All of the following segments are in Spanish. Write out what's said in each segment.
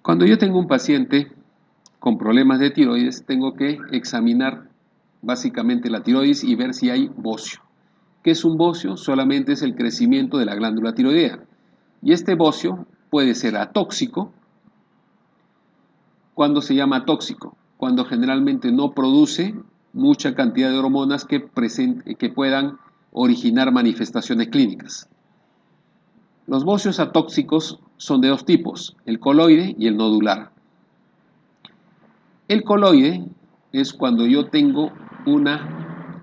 Cuando yo tengo un paciente con problemas de tiroides, tengo que examinar básicamente la tiroides y ver si hay bocio. ¿Qué es un bocio? Solamente es el crecimiento de la glándula tiroidea. Y este bocio puede ser atóxico. ¿Cuándo se llama atóxico? Cuando generalmente no produce mucha cantidad de hormonas que puedan originar manifestaciones clínicas. Los bocios atóxicos son de dos tipos, el coloide y el nodular. El coloide es cuando yo tengo un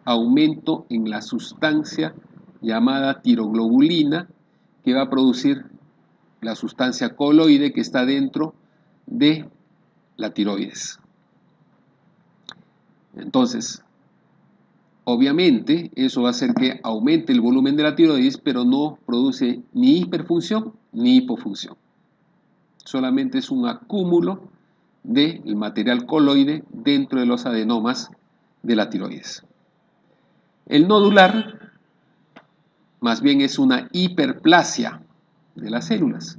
aumento en la sustancia llamada tiroglobulina que va a producir la sustancia coloide que está dentro de la tiroides. Entonces, obviamente, eso va a hacer que aumente el volumen de la tiroides, pero no produce ni hiperfunción ni hipofunción. Solamente es un acúmulo del material coloide dentro de los adenomas de la tiroides. El nodular, más bien, es una hiperplasia de las células.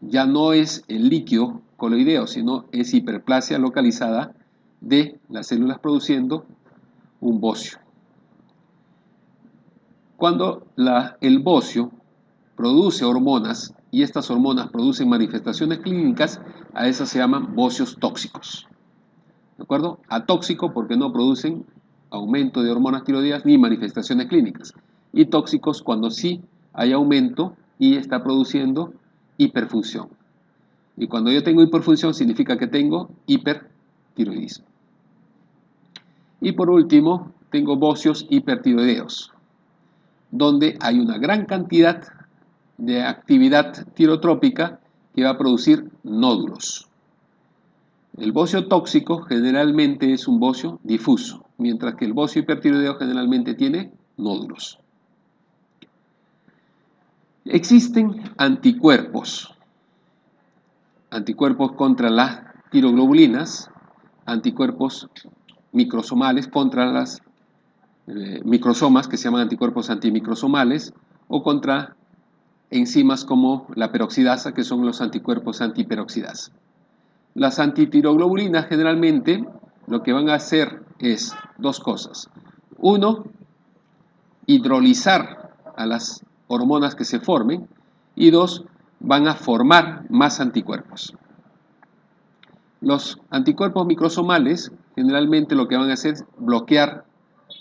Ya no es el líquido coloideo, sino es hiperplasia localizada de las células produciendo un bocio. Cuando el bocio produce hormonas y estas hormonas producen manifestaciones clínicas, a esas se llaman bocios tóxicos. ¿De acuerdo? Atóxico porque no producen aumento de hormonas tiroideas ni manifestaciones clínicas. Y tóxicos cuando sí hay aumento y está produciendo hiperfunción. Y cuando yo tengo hiperfunción significa que tengo hipertiroidismo. Y por último, tengo bocios hipertiroideos, donde hay una gran cantidad de actividad tirotrópica que va a producir nódulos. El bocio tóxico generalmente es un bocio difuso, mientras que el bocio hipertiroideo generalmente tiene nódulos. Existen anticuerpos contra las tiroglobulinas, anticuerpos microsomales contra las microsomas, que se llaman anticuerpos antimicrosomales, o contra enzimas como la peroxidasa, que son los anticuerpos antiperoxidasa. Las antitiroglobulinas generalmente lo que van a hacer es dos cosas. Uno, hidrolizar a las hormonas que se formen, y dos, van a formar más anticuerpos. Los anticuerpos microsomales generalmente lo que van a hacer es bloquear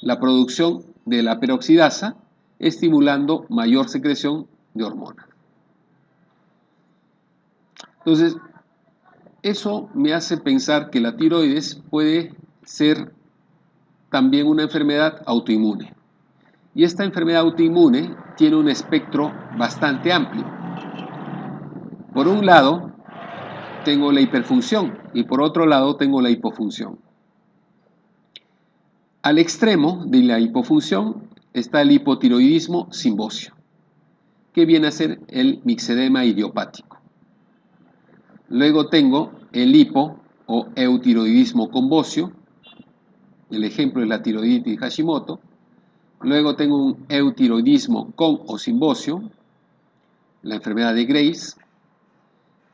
la producción de la peroxidasa, estimulando mayor secreción de hormonas. Entonces, eso me hace pensar que la tiroides puede ser también una enfermedad autoinmune. Y esta enfermedad autoinmune tiene un espectro bastante amplio. Por un lado, tengo la hiperfunción y por otro lado tengo la hipofunción. Al extremo de la hipofunción está el hipotiroidismo sin bocio, que viene a ser el mixedema idiopático. Luego tengo el hipo o eutiroidismo con bocio, el ejemplo es la tiroiditis Hashimoto. Luego tengo un eutiroidismo con o sin bocio, la enfermedad de Graves,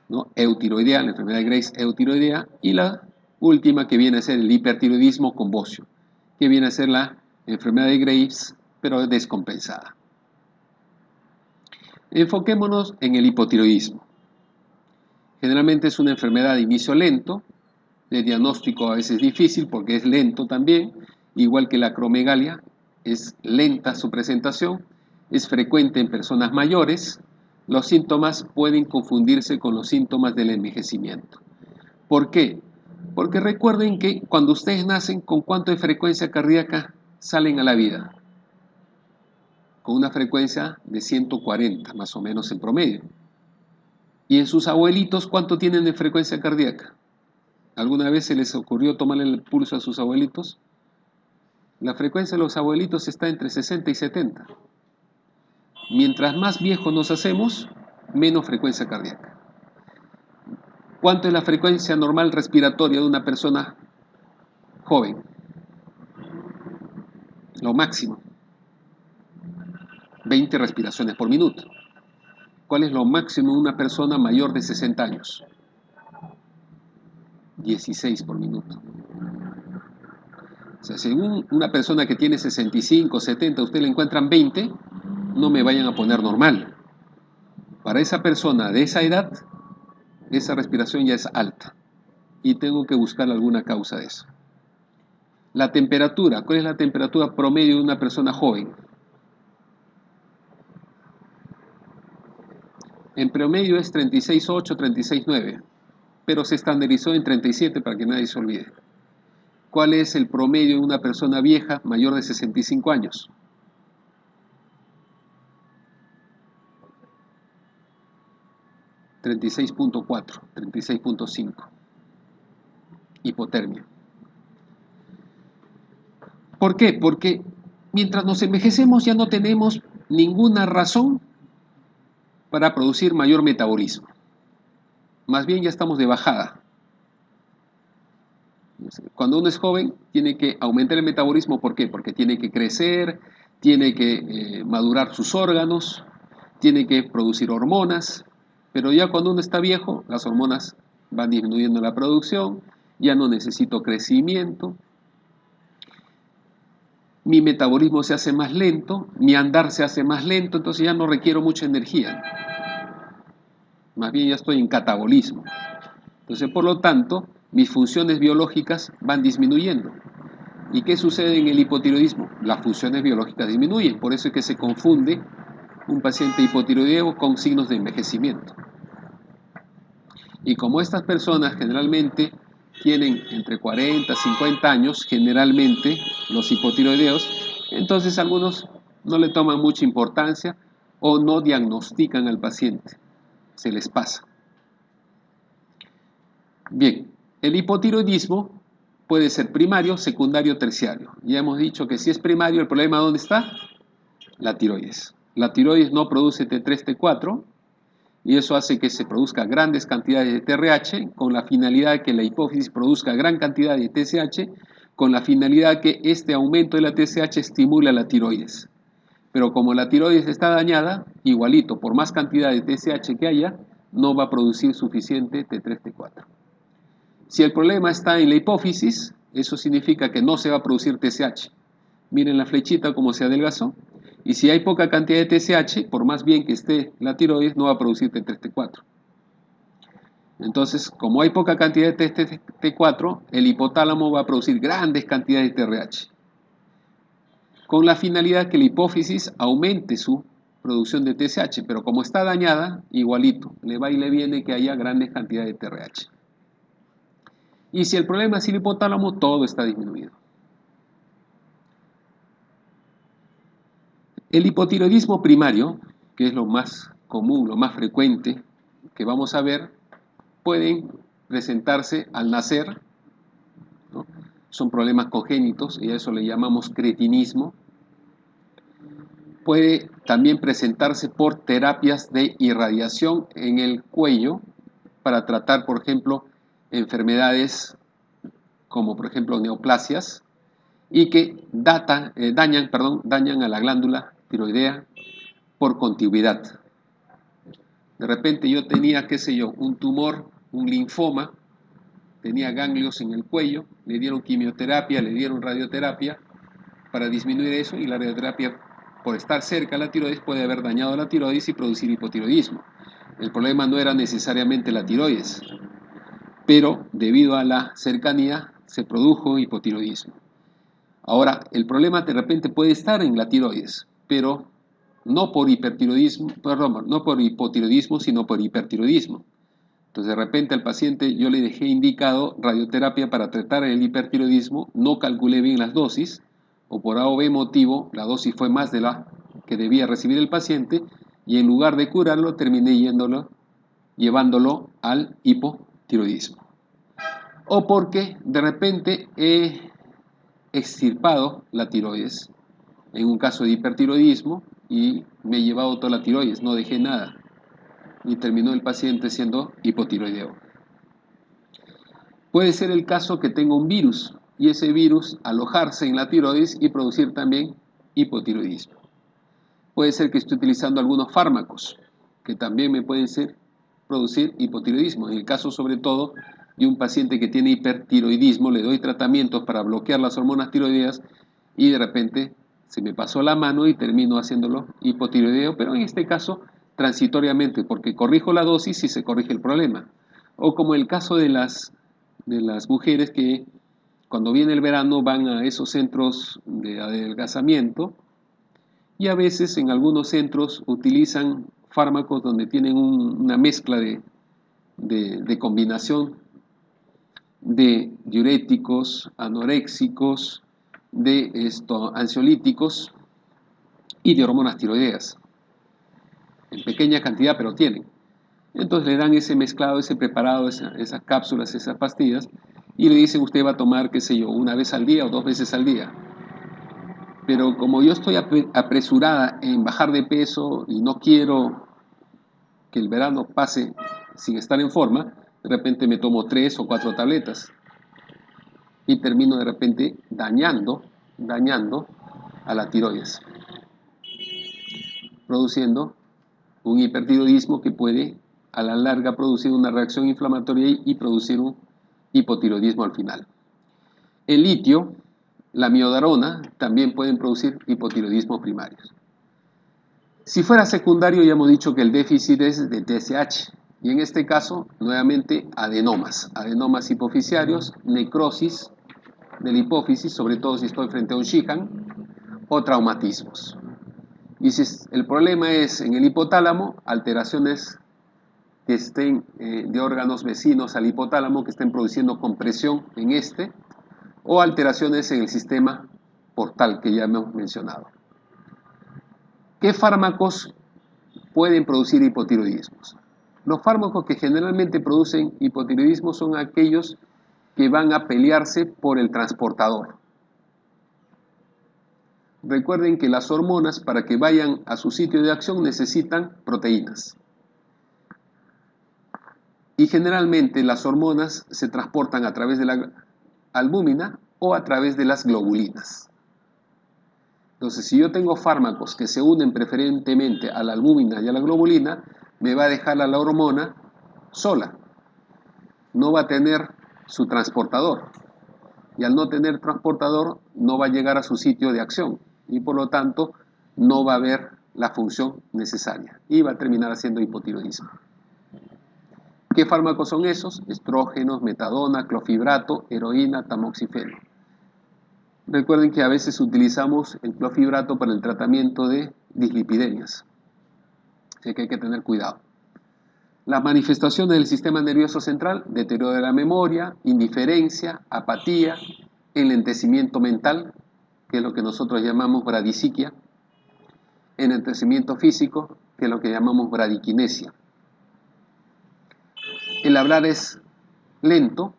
¿no? Eutiroidea, la enfermedad de Graves eutiroidea, y la última que viene a ser el hipertiroidismo con bocio, que viene a ser la enfermedad de Graves, pero descompensada. Enfoquémonos en el hipotiroidismo. Generalmente es una enfermedad de inicio lento, de diagnóstico a veces difícil porque es lento también, igual que la acromegalia, es lenta su presentación, es frecuente en personas mayores. Los síntomas pueden confundirse con los síntomas del envejecimiento. ¿Por qué? Porque recuerden que cuando ustedes nacen, ¿con cuánto de frecuencia cardíaca salen a la vida? Con una frecuencia de 140, más o menos en promedio. ¿Y en sus abuelitos cuánto tienen de frecuencia cardíaca? ¿Alguna vez se les ocurrió tomarle el pulso a sus abuelitos? La frecuencia de los abuelitos está entre 60 y 70. Mientras más viejos nos hacemos, menos frecuencia cardíaca. ¿Cuánto es la frecuencia normal respiratoria de una persona joven? Lo máximo. 20 respiraciones por minuto. ¿Cuál es lo máximo de una persona mayor de 60 años? 16 por minuto. O sea, según una persona que tiene 65, 70, usted le encuentran 20, no me vayan a poner normal. Para esa persona de esa edad, esa respiración ya es alta y tengo que buscar alguna causa de eso. La temperatura, ¿cuál es la temperatura promedio de una persona joven? En promedio es 36,8, 36,9, pero se estandarizó en 37 para que nadie se olvide. ¿Cuál es el promedio de una persona vieja mayor de 65 años? 36,4, 36,5. Hipotermia. ¿Por qué? Porque mientras nos envejecemos ya no tenemos ninguna razón para producir mayor metabolismo. Más bien ya estamos de bajada. Cuando uno es joven tiene que aumentar el metabolismo, ¿por qué? Porque tiene que crecer, tiene que madurar sus órganos, tiene que producir hormonas, pero ya cuando uno está viejo, las hormonas van disminuyendo la producción, ya no necesito crecimiento, mi metabolismo se hace más lento, mi andar se hace más lento, entonces ya no requiero mucha energía, más bien ya estoy en catabolismo. Entonces, por lo tanto, mis funciones biológicas van disminuyendo. ¿Y qué sucede en el hipotiroidismo? Las funciones biológicas disminuyen, por eso es que se confunde un paciente hipotiroideo con signos de envejecimiento. Y como estas personas generalmente tienen entre 40 y 50 años, generalmente los hipotiroideos, entonces algunos no le toman mucha importancia o no diagnostican al paciente, se les pasa. Bien, el hipotiroidismo puede ser primario, secundario, terciario. Ya hemos dicho que si es primario, ¿el problema dónde está? La tiroides. La tiroides no produce T3, T4 y eso hace que se produzca grandes cantidades de TRH con la finalidad de que la hipófisis produzca gran cantidad de TSH con la finalidad de que este aumento de la TSH estimule a la tiroides. Pero como la tiroides está dañada, igualito, por más cantidad de TSH que haya, no va a producir suficiente T3, T4. Si el problema está en la hipófisis, eso significa que no se va a producir TSH. Miren la flechita como se adelgazó. Y si hay poca cantidad de TSH, por más bien que esté la tiroides, no va a producir T3, T4. Entonces, como hay poca cantidad de T3, T4, el hipotálamo va a producir grandes cantidades de TRH. Con la finalidad que la hipófisis aumente su producción de TSH, pero como está dañada, igualito, le va y le viene que haya grandes cantidades de TRH. Y si el problema es el hipotálamo, todo está disminuido. El hipotiroidismo primario, que es lo más común, lo más frecuente que vamos a ver, pueden presentarse al nacer, ¿no? Son problemas congénitos y a eso le llamamos cretinismo. Puede también presentarse por terapias de irradiación en el cuello para tratar, por ejemplo, enfermedades como por ejemplo neoplasias y que dañan a la glándula tiroidea por contigüidad. De repente yo tenía, qué sé yo, un tumor, un linfoma, tenía ganglios en el cuello, le dieron quimioterapia, le dieron radioterapia para disminuir eso y la radioterapia, por estar cerca de la tiroides, puede haber dañado la tiroides y producir hipotiroidismo. El problema no era necesariamente la tiroides, pero debido a la cercanía se produjo hipotiroidismo. Ahora, el problema de repente puede estar en la tiroides, pero no por hipertiroidismo, perdón, no por hipotiroidismo, sino por hipertiroidismo. Entonces, de repente al paciente yo le dejé indicado radioterapia para tratar el hipertiroidismo, no calculé bien las dosis, o por A o B motivo, la dosis fue más de la que debía recibir el paciente, y en lugar de curarlo, terminé llevándolo al hipotiroidismo. O porque de repente he extirpado la tiroides, en un caso de hipertiroidismo, y me he llevado toda la tiroides, no dejé nada, y terminó el paciente siendo hipotiroideo. Puede ser el caso que tenga un virus, y ese virus alojarse en la tiroides y producir también hipotiroidismo. Puede ser que esté utilizando algunos fármacos, que también me pueden producir hipotiroidismo, en el caso sobre todo y un paciente que tiene hipertiroidismo, le doy tratamientos para bloquear las hormonas tiroideas y de repente se me pasó la mano y termino haciéndolo hipotiroideo, pero en este caso transitoriamente, porque corrijo la dosis y se corrige el problema. O como el caso de las mujeres que cuando viene el verano van a esos centros de adelgazamiento y a veces en algunos centros utilizan fármacos donde tienen una mezcla de combinación de diuréticos, anoréxicos, de ansiolíticos y de hormonas tiroideas. En pequeña cantidad, pero tienen. Entonces le dan ese mezclado, ese preparado, esas cápsulas, esas pastillas, y le dicen usted va a tomar, qué sé yo, una vez al día o 2 veces al día. Pero como yo estoy apresurada en bajar de peso y no quiero que el verano pase sin estar en forma, de repente me tomo 3 o 4 tabletas y termino de repente dañando a la tiroides, produciendo un hipertiroidismo que puede a la larga producir una reacción inflamatoria y producir un hipotiroidismo al final. El litio, la miodarona, también pueden producir hipotiroidismo primarios. Si fuera secundario, ya hemos dicho que el déficit es de TSH, y en este caso, nuevamente, adenomas hipoficiarios, necrosis de la hipófisis, sobre todo si estoy frente a un Sheehan, o traumatismos. Y si el problema es en el hipotálamo, alteraciones que estén de órganos vecinos al hipotálamo, que estén produciendo compresión en este, o alteraciones en el sistema portal que ya hemos mencionado. ¿Qué fármacos pueden producir hipotiroidismos? Los fármacos que generalmente producen hipotiroidismo son aquellos que van a pelearse por el transportador. Recuerden que las hormonas, para que vayan a su sitio de acción, necesitan proteínas. Y generalmente las hormonas se transportan a través de la albúmina o a través de las globulinas. Entonces, si yo tengo fármacos que se unen preferentemente a la albúmina y a la globulina, me va a dejar a la hormona sola. No va a tener su transportador. Y al no tener transportador, no va a llegar a su sitio de acción. Y por lo tanto, no va a haber la función necesaria. Y va a terminar haciendo hipotiroidismo. ¿Qué fármacos son esos? Estrógenos, metadona, clofhidrato, heroína, tamoxifeno. Recuerden que a veces utilizamos el clofhidrato para el tratamiento de dislipidemias. Así que hay que tener cuidado. Las manifestaciones del sistema nervioso central: deterioro de la memoria, indiferencia, apatía, enlentecimiento mental, que es lo que nosotros llamamos bradisiquia, enlentecimiento físico, que es lo que llamamos bradiquinesia. El hablar es lento,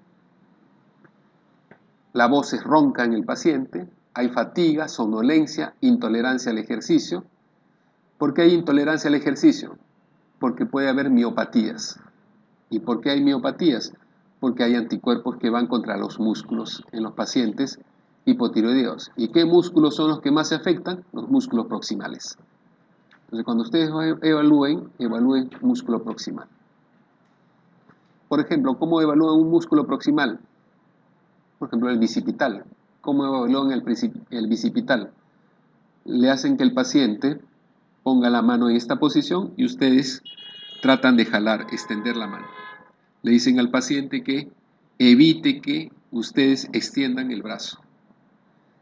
la voz es ronca en el paciente, hay fatiga, somnolencia, intolerancia al ejercicio. ¿Por qué hay intolerancia al ejercicio? Porque puede haber miopatías. ¿Y por qué hay miopatías? Porque hay anticuerpos que van contra los músculos en los pacientes hipotiroideos. ¿Y qué músculos son los que más se afectan? Los músculos proximales. Entonces, cuando ustedes evalúen músculo proximal. Por ejemplo, ¿cómo evalúan un músculo proximal? Por ejemplo, el bicipital. ¿Cómo evalúan el bicipital? Le hacen que el paciente ponga la mano en esta posición y ustedes tratan de jalar, extender la mano. Le dicen al paciente que evite que ustedes extiendan el brazo.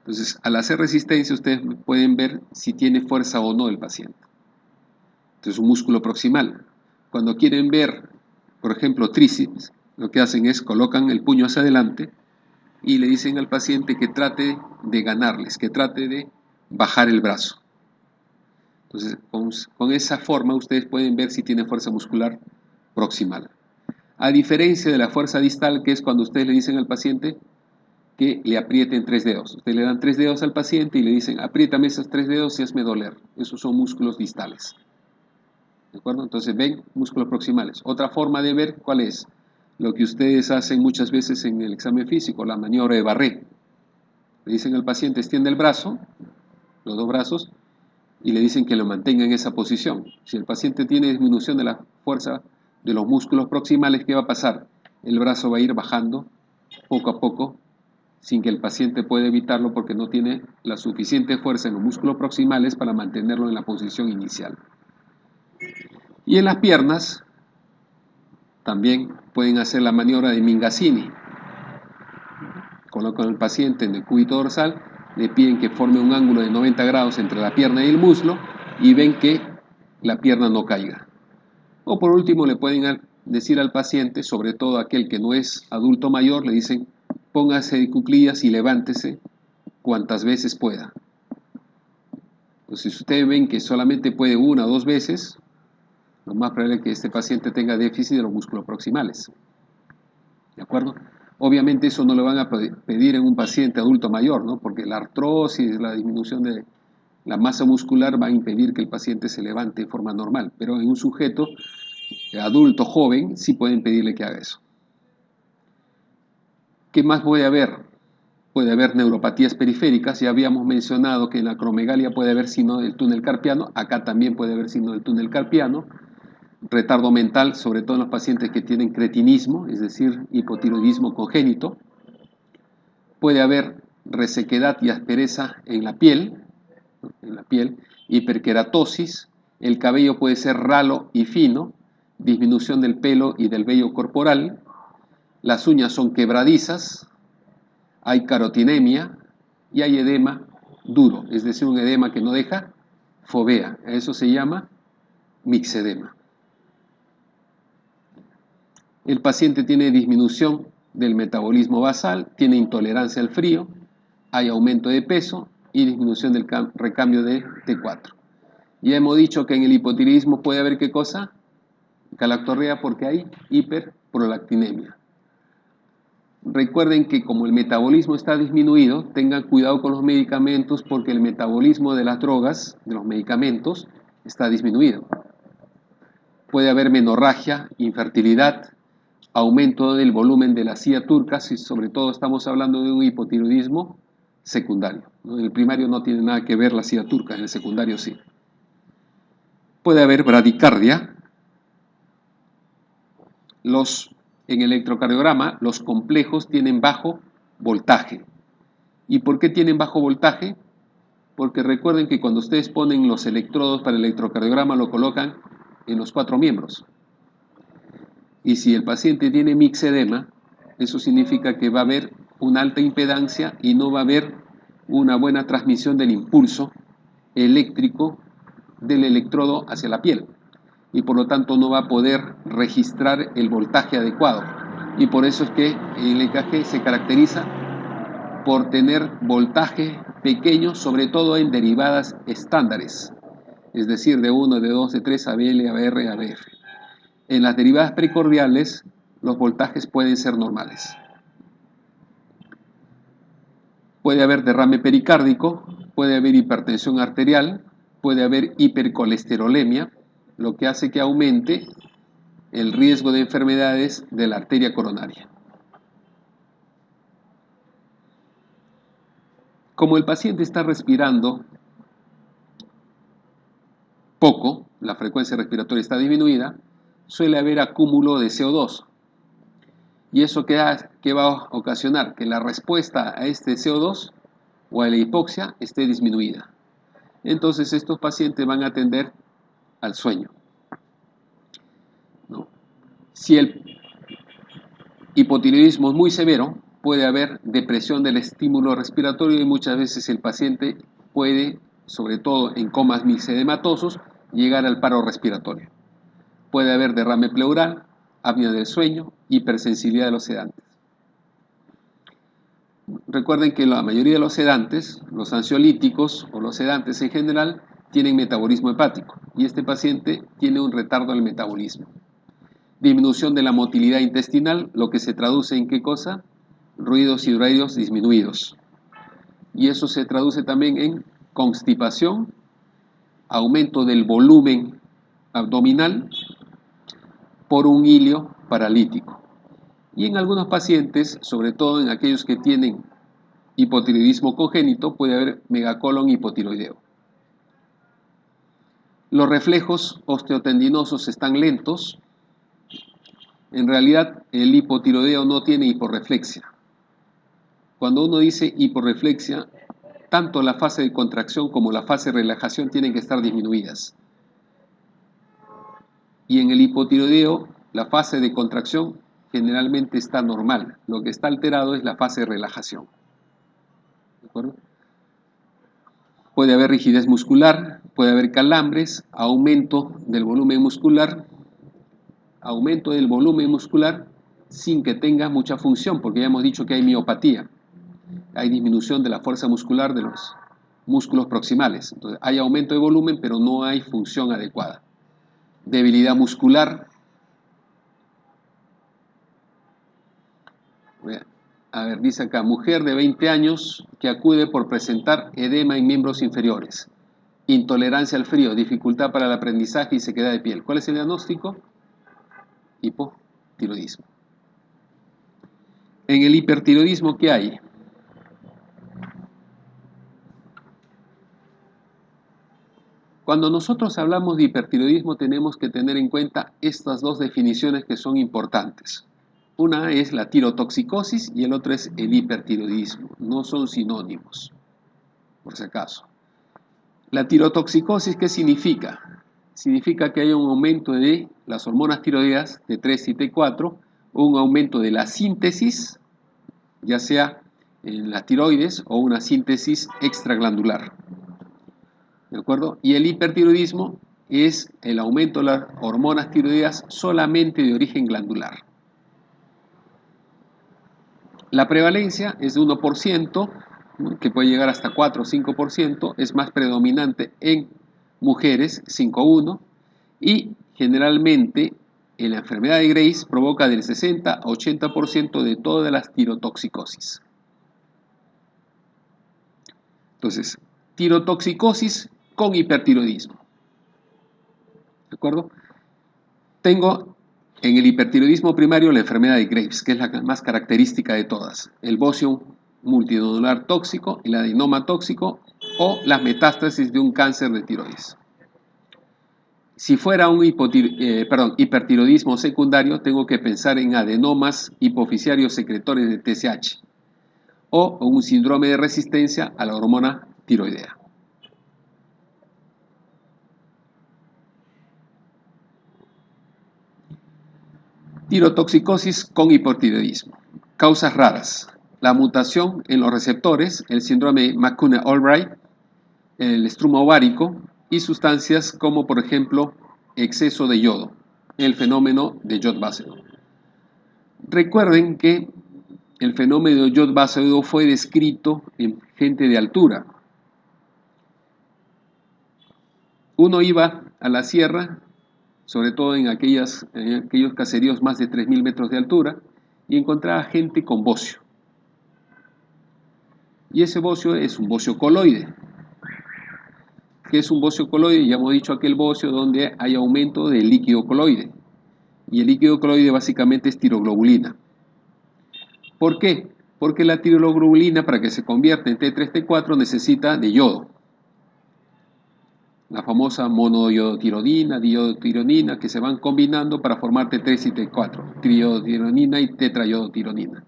Entonces, al hacer resistencia, ustedes pueden ver si tiene fuerza o no el paciente. Entonces, un músculo proximal. Cuando quieren ver, por ejemplo, tríceps, lo que hacen es colocan el puño hacia adelante y le dicen al paciente que trate de ganarles, que trate de bajar el brazo. Entonces, con esa forma ustedes pueden ver si tiene fuerza muscular proximal. A diferencia de la fuerza distal, que es cuando ustedes le dicen al paciente que le aprieten 3 dedos. Ustedes le dan 3 dedos al paciente y le dicen, apriétame esos 3 dedos y hazme doler. Esos son músculos distales. ¿De acuerdo? Entonces ven músculos proximales. Otra forma de ver, ¿cuál es? Lo que ustedes hacen muchas veces en el examen físico, la maniobra de Barré. Le dicen al paciente, extiende el brazo, los 2 brazos, y le dicen que lo mantenga en esa posición. Si el paciente tiene disminución de la fuerza de los músculos proximales, ¿qué va a pasar? el brazo va a ir bajando poco a poco sin que el paciente pueda evitarlo porque no tiene la suficiente fuerza en los músculos proximales para mantenerlo en la posición inicial. Y en las piernas también pueden hacer la maniobra de Mingazzini. Colocan al paciente en el cúbito dorsal, le piden que forme un ángulo de 90 grados entre la pierna y el muslo y ven que la pierna no caiga. O por último le pueden decir al paciente, sobre todo aquel que no es adulto mayor, le dicen póngase de cuclillas y levántese cuantas veces pueda. Entonces, si ustedes ven que solamente puede una o dos veces, lo más probable es que este paciente tenga déficit de los músculos proximales. ¿De acuerdo? Obviamente eso no lo van a pedir en un paciente adulto mayor, ¿no? Porque la artrosis, la disminución de la masa muscular va a impedir que el paciente se levante de forma normal. Pero en un sujeto adulto joven sí pueden pedirle que haga eso. ¿Qué más puede haber? Puede haber neuropatías periféricas. Ya habíamos mencionado que en la acromegalia puede haber signo del túnel carpiano. Acá también puede haber signo del túnel carpiano. Retardo mental, sobre todo en los pacientes que tienen cretinismo, es decir, hipotiroidismo congénito. Puede haber resequedad y aspereza en la piel, hiperkeratosis, el cabello puede ser ralo y fino, disminución del pelo y del vello corporal, las uñas son quebradizas, hay carotinemia y hay edema duro, es decir, un edema que no deja fovea, eso se llama mixedema. El paciente tiene disminución del metabolismo basal, tiene intolerancia al frío, hay aumento de peso y disminución del recambio de T4. Ya hemos dicho que en el hipotiroidismo puede haber ¿qué cosa? Galactorrea porque hay hiperprolactinemia. Recuerden que como el metabolismo está disminuido, tengan cuidado con los medicamentos porque el metabolismo de las drogas, de los medicamentos, está disminuido. Puede haber menorragia, infertilidad, aumento del volumen de la silla turca, si sobre todo estamos hablando de un hipotiroidismo secundario. En el primario no tiene nada que ver la silla turca, en el secundario sí. Puede haber bradicardia. En el electrocardiograma, los complejos tienen bajo voltaje. ¿Y por qué tienen bajo voltaje? Porque recuerden que cuando ustedes ponen los electrodos para el electrocardiograma, lo colocan en los 4 miembros. Y si el paciente tiene mixedema, eso significa que va a haber una alta impedancia y no va a haber una buena transmisión del impulso eléctrico del electrodo hacia la piel. Y por lo tanto no va a poder registrar el voltaje adecuado. Y por eso es que el EKG se caracteriza por tener voltaje pequeño, sobre todo en derivadas estándares, es decir, de 1, de 2, de 3, ABL, ABR, ABF. En las derivadas precordiales, los voltajes pueden ser normales. Puede haber derrame pericárdico, puede haber hipertensión arterial, puede haber hipercolesterolemia, lo que hace que aumente el riesgo de enfermedades de la arteria coronaria. Como el paciente está respirando poco, la frecuencia respiratoria está disminuida, suele haber acúmulo de CO2. ¿Y eso qué va a ocasionar? Que la respuesta a este CO2 o a la hipoxia esté disminuida. Entonces estos pacientes van a tender al sueño. ¿No? Si el hipotiroidismo es muy severo, puede haber depresión del estímulo respiratorio y muchas veces el paciente puede, sobre todo en comas mixedematosos, llegar al paro respiratorio. Puede haber derrame pleural, apnea del sueño, hipersensibilidad de los sedantes. Recuerden que la mayoría de los sedantes, los ansiolíticos o los sedantes en general, tienen metabolismo hepático y este paciente tiene un retardo del metabolismo. Disminución de la motilidad intestinal, lo que se traduce en ¿qué cosa? Ruidos hidroideos disminuidos. Y eso se traduce también en constipación, aumento del volumen abdominal por un hilio paralítico. Y en algunos pacientes, sobre todo en aquellos que tienen hipotiroidismo congénito, puede haber megacolon hipotiroideo. Los reflejos osteotendinosos están lentos, En realidad, el hipotiroideo no tiene hiporreflexia. Cuando uno dice hiporreflexia, tanto la fase de contracción como la fase de relajación tienen que estar disminuidas. Y en el hipotiroideo, la fase de contracción generalmente está normal. Lo que está alterado es la fase de relajación. ¿De acuerdo? Puede haber rigidez muscular, puede haber calambres, aumento del volumen muscular sin que tenga mucha función, porque ya hemos dicho que hay miopatía, hay disminución de la fuerza muscular de los músculos proximales. Entonces, hay aumento de volumen, pero no hay función adecuada. Debilidad muscular. A ver, dice acá, mujer de 20 años que acude por presentar edema en miembros inferiores, intolerancia al frío, dificultad para el aprendizaje y sequedad de piel. ¿Cuál es el diagnóstico? Hipotiroidismo. En el hipertiroidismo, ¿qué hay? Cuando nosotros hablamos de hipertiroidismo tenemos que tener en cuenta estas dos definiciones que son importantes. Una es la tirotoxicosis y el otro es el hipertiroidismo. No son sinónimos, por si acaso. La tirotoxicosis, ¿qué significa? Significa que hay un aumento de las hormonas tiroideas T3 y T4, un aumento de la síntesis, ya sea en las tiroides o una síntesis extraglandular. ¿De acuerdo? Y el hipertiroidismo es el aumento de las hormonas tiroideas solamente de origen glandular. La prevalencia es de 1%, ¿no?, que puede llegar hasta 4 o 5%, es más predominante en mujeres, 5-1, y generalmente en la enfermedad de Graves provoca del 60 a 80% de todas las tirotoxicosis. Entonces, tirotoxicosis con hipertiroidismo. ¿De acuerdo? Tengo en el hipertiroidismo primario la enfermedad de Graves, que es la más característica de todas. El bocio multinodular tóxico, el adenoma tóxico o las metástasis de un cáncer de tiroides. Si fuera un hipertiroidismo secundario, tengo que pensar en adenomas hipofisiarios secretores de TSH o un síndrome de resistencia a la hormona tiroidea. Tirotoxicosis con hipotiroidismo. Causas raras. La mutación en los receptores, el síndrome McCune-Albright, el estruma ovárico y sustancias como, por ejemplo, exceso de yodo, el fenómeno de Jod-Basedow. Recuerden que el fenómeno de Jod-Basedow fue descrito en gente de altura. Uno iba a la sierra, sobre todo en aquellos caseríos más de 3.000 metros de altura, y encontraba gente con bocio. Y ese bocio es un bocio coloide. ¿Qué es un bocio coloide? Ya hemos dicho aquel bocio donde hay aumento del líquido coloide. Y el líquido coloide básicamente es tiroglobulina. ¿Por qué? Porque la tiroglobulina, para que se convierta en T3, T4, necesita de yodo. La famosa monoyodotironina, diodotironina, que se van combinando para formar T3 y T4, triodotironina y tetrayodotironina.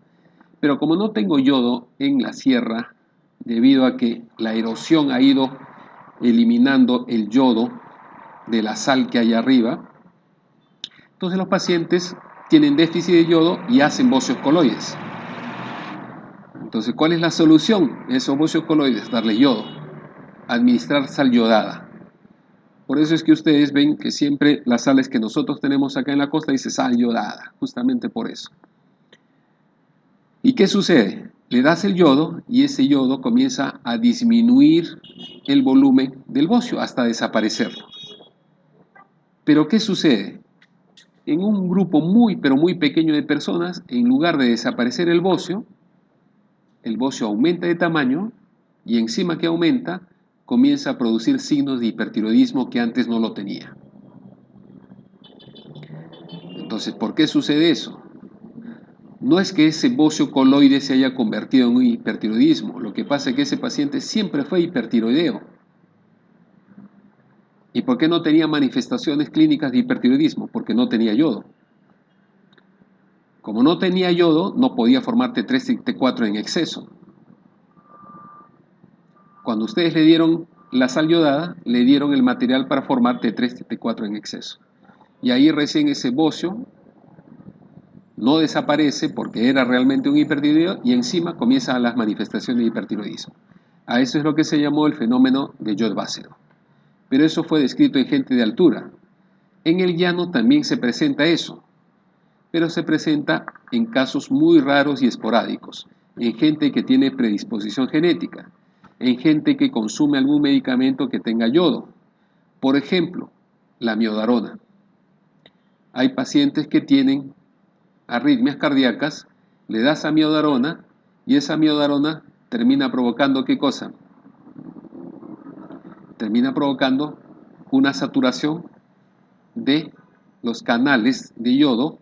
Pero como no tengo yodo en la sierra, debido a que la erosión ha ido eliminando el yodo de la sal que hay arriba, entonces los pacientes tienen déficit de yodo y hacen bocios coloides. Entonces, ¿cuál es la solución a esos bocios coloides? Darle yodo, administrar sal yodada. Por eso es que ustedes ven que siempre las sales que nosotros tenemos acá en la costa dice sal yodada, justamente por eso. ¿Y qué sucede? Le das el yodo y ese yodo comienza a disminuir el volumen del bocio hasta desaparecerlo. Pero ¿qué sucede? En un grupo muy, pero muy pequeño de personas, en lugar de desaparecer el bocio aumenta de tamaño y encima que aumenta, comienza a producir signos de hipertiroidismo que antes no lo tenía. Entonces, ¿por qué sucede eso? No es que ese bocio coloide se haya convertido en un hipertiroidismo, lo que pasa es que ese paciente siempre fue hipertiroideo. ¿Y por qué no tenía manifestaciones clínicas de hipertiroidismo? Porque no tenía yodo. Como no tenía yodo, no podía formar T3 y T4 en exceso. Cuando ustedes le dieron la sal yodada, le dieron el material para formar T3 y T4 en exceso. Y ahí recién ese bocio no desaparece porque era realmente un hipertiroideo y encima comienzan las manifestaciones de hipertiroidismo. A eso es lo que se llamó el fenómeno de Jod Bácedo. Pero eso fue descrito en gente de altura. En el llano también se presenta eso, pero se presenta en casos muy raros y esporádicos, en gente que tiene predisposición genética, en gente que consume algún medicamento que tenga yodo. Por ejemplo, la amiodarona. Hay pacientes que tienen arritmias cardíacas, le das amiodarona y esa amiodarona termina provocando ¿qué cosa? Termina provocando una saturación de los canales de yodo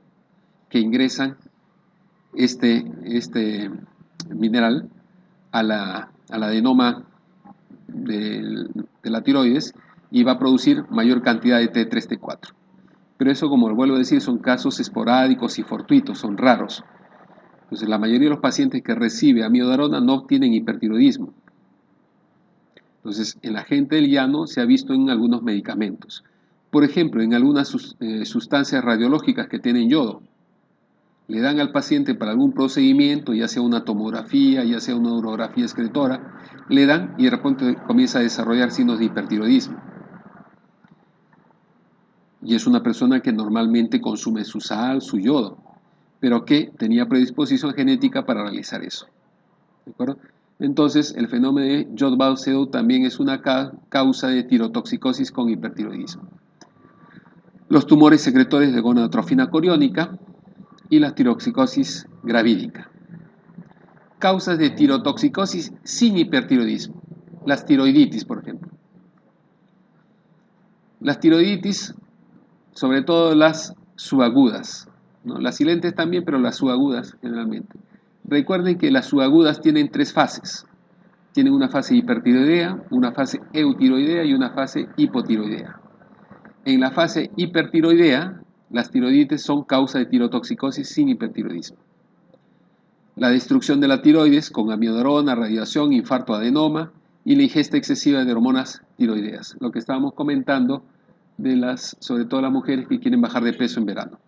que ingresan este mineral a la adenoma de la tiroides y va a producir mayor cantidad de T3, T4. Pero eso, como vuelvo a decir, son casos esporádicos y fortuitos, son raros. Entonces, la mayoría de los pacientes que reciben amiodarona no tienen hipertiroidismo. Entonces, en la gente del llano se ha visto en algunos medicamentos. Por ejemplo, en algunas sustancias radiológicas que tienen yodo. Le dan al paciente para algún procedimiento, ya sea una tomografía, ya sea una urografía excretora, le dan y de repente comienza a desarrollar signos de hipertiroidismo. Y es una persona que normalmente consume su sal, su yodo, pero que tenía predisposición genética para realizar eso. ¿De acuerdo? Entonces, el fenómeno de Jod Bácedo también es una causa de tirotoxicosis con hipertiroidismo. Los tumores secretores de gonadotrofina coriónica y la tiroxicosis gravídica. Causas de tirotoxicosis sin hipertiroidismo. Las tiroiditis, por ejemplo. Las tiroiditis, sobre todo las subagudas, ¿no? Las silentes también, pero las subagudas generalmente. Recuerden que las subagudas tienen tres fases. Tienen una fase hipertiroidea, una fase eutiroidea y una fase hipotiroidea. En la fase hipertiroidea, las tiroiditis son causa de tirotoxicosis sin hipertiroidismo. La destrucción de la tiroides con amiodarona, radiación, infarto, adenoma y la ingesta excesiva de hormonas tiroideas. Lo que estábamos comentando de sobre todo las mujeres que quieren bajar de peso en verano.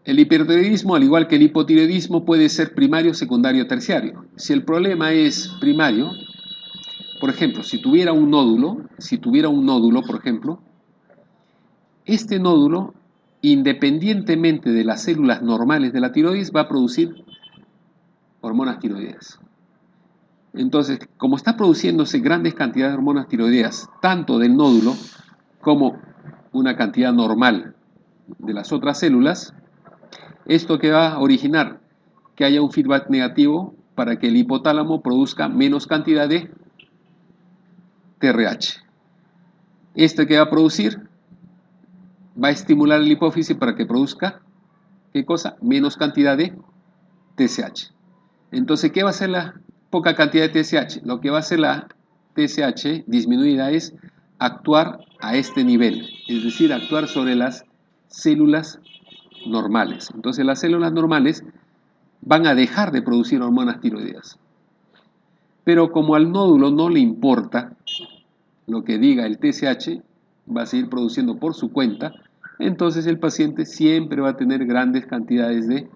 El hipertiroidismo, al igual que el hipotiroidismo, puede ser primario, secundario o terciario. Si el problema es primario, por ejemplo, si tuviera un nódulo, por ejemplo, este nódulo, independientemente de las células normales de la tiroides, va a producir hormonas tiroideas. Entonces, como está produciéndose grandes cantidades de hormonas tiroideas, tanto del nódulo como una cantidad normal de las otras células, esto que va a originar que haya un feedback negativo para que el hipotálamo produzca menos cantidad de TRH. Este que va a producir va a estimular el hipófisis para que produzca, ¿qué cosa? Menos cantidad de TSH. Entonces, ¿qué va a hacer la poca cantidad de TSH? Lo que va a hacer la TSH disminuida es actuar a este nivel, es decir, actuar sobre las células normales. Entonces, las células normales van a dejar de producir hormonas tiroideas. Pero como al nódulo no le importa lo que diga el TSH, va a seguir produciendo por su cuenta, entonces el paciente siempre va a tener grandes cantidades de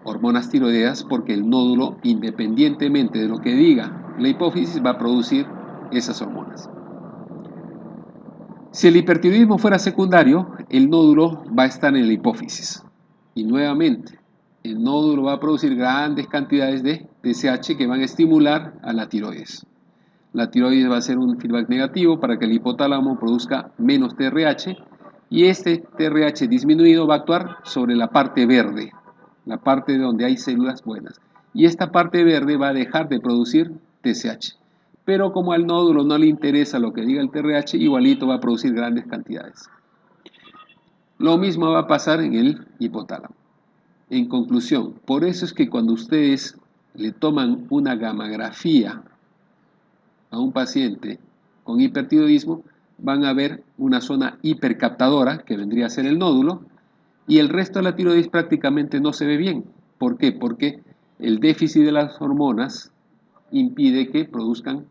hormonas tiroideas porque el nódulo, independientemente de lo que diga la hipófisis, va a producir esas hormonas. Si el hipertiroidismo fuera secundario, el nódulo va a estar en la hipófisis. Y nuevamente, el nódulo va a producir grandes cantidades de TSH que van a estimular a la tiroides. La tiroides va a hacer un feedback negativo para que el hipotálamo produzca menos TRH y este TRH disminuido va a actuar sobre la parte verde, la parte donde hay células buenas. Y esta parte verde va a dejar de producir TSH. Pero como al nódulo no le interesa lo que diga el TRH, igualito va a producir grandes cantidades. Lo mismo va a pasar en el hipotálamo. En conclusión, por eso es que cuando ustedes le toman una gamografía a un paciente con hipertiroidismo, van a ver una zona hipercaptadora, que vendría a ser el nódulo, y el resto de la tiroides prácticamente no se ve bien. ¿Por qué? Porque el déficit de las hormonas impide que produzcan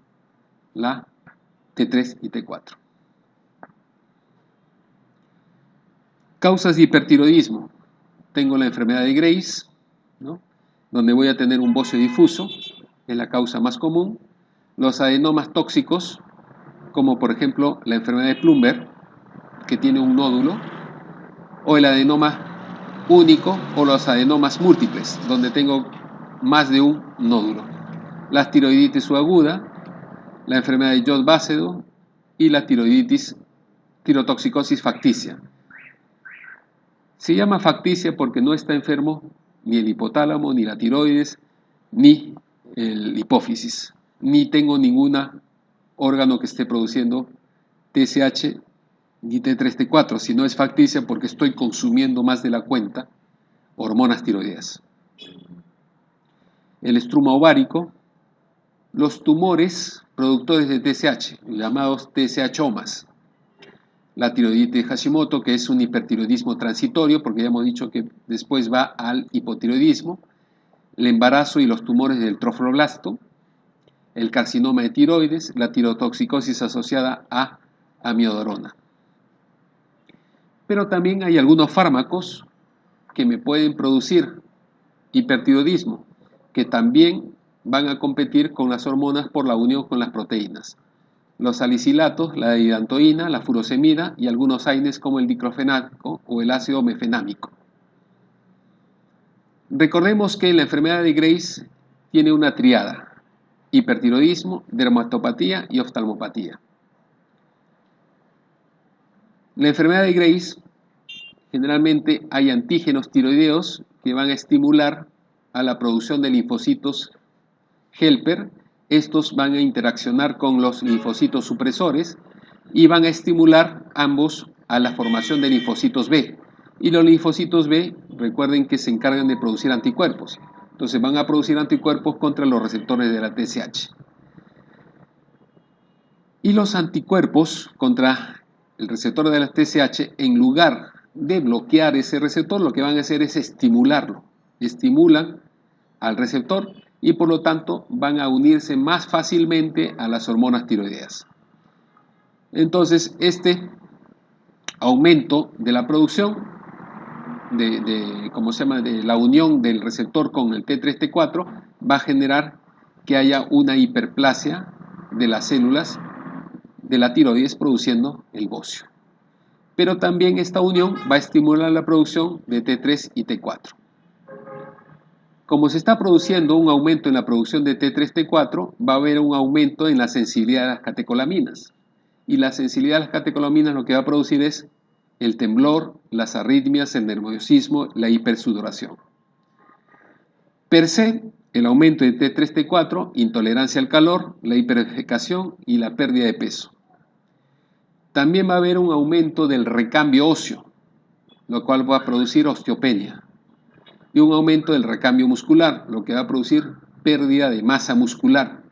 la T3 y T4. Causas de hipertiroidismo. Tengo la enfermedad de Graves, ¿no?, donde voy a tener un bocio difuso, es la causa más común. Los adenomas tóxicos, como por ejemplo la enfermedad de Plumber, que tiene un nódulo, o el adenoma único, o los adenomas múltiples, donde tengo más de un nódulo. La tiroiditis subaguda, la enfermedad de Jod-Basedow y la tirotoxicosis facticia. Se llama facticia porque no está enfermo ni el hipotálamo, ni la tiroides, ni el hipófisis, ni tengo ningún órgano que esté produciendo TSH ni T3, T4, sino es facticia porque estoy consumiendo más de la cuenta hormonas tiroideas. El estruma ovárico, los tumores productores de TSH, llamados TSHomas, la tiroiditis de Hashimoto, que es un hipertiroidismo transitorio, porque ya hemos dicho que después va al hipotiroidismo, el embarazo y los tumores del trofoblasto, el carcinoma de tiroides, la tirotoxicosis asociada a amiodarona. Pero también hay algunos fármacos que me pueden producir hipertiroidismo, que también van a competir con las hormonas por la unión con las proteínas. Los salicilatos, la dilantoína, la furosemida y algunos AINES como el diclofenaco o el ácido mefenámico. Recordemos que la enfermedad de Graves tiene una triada: hipertiroidismo, dermatopatía y oftalmopatía. La enfermedad de Graves, generalmente hay antígenos tiroideos que van a estimular a la producción de linfocitos helper. Estos van a interaccionar con los linfocitos supresores y van a estimular ambos a la formación de linfocitos B. Y los linfocitos B, recuerden que se encargan de producir anticuerpos. Entonces van a producir anticuerpos contra los receptores de la TSH. Y los anticuerpos contra el receptor de la TSH, en lugar de bloquear ese receptor, lo que van a hacer es estimularlo. Estimulan al receptor y por lo tanto van a unirse más fácilmente a las hormonas tiroideas. Entonces, este aumento de la producción de la unión del receptor con el T3, T4 va a generar que haya una hiperplasia de las células de la tiroides produciendo el bocio. Pero también esta unión va a estimular la producción de T3 y T4. Como se está produciendo un aumento en la producción de T3, T4, va a haber un aumento en la sensibilidad de las catecolaminas. Y la sensibilidad de las catecolaminas lo que va a producir es el temblor, las arritmias, el nerviosismo, la hipersudoración. Per se, el aumento de T3, T4, intolerancia al calor, la hiperdefecación y la pérdida de peso. También va a haber un aumento del recambio óseo, lo cual va a producir osteopenia. Y un aumento del recambio muscular, lo que va a producir pérdida de masa muscular,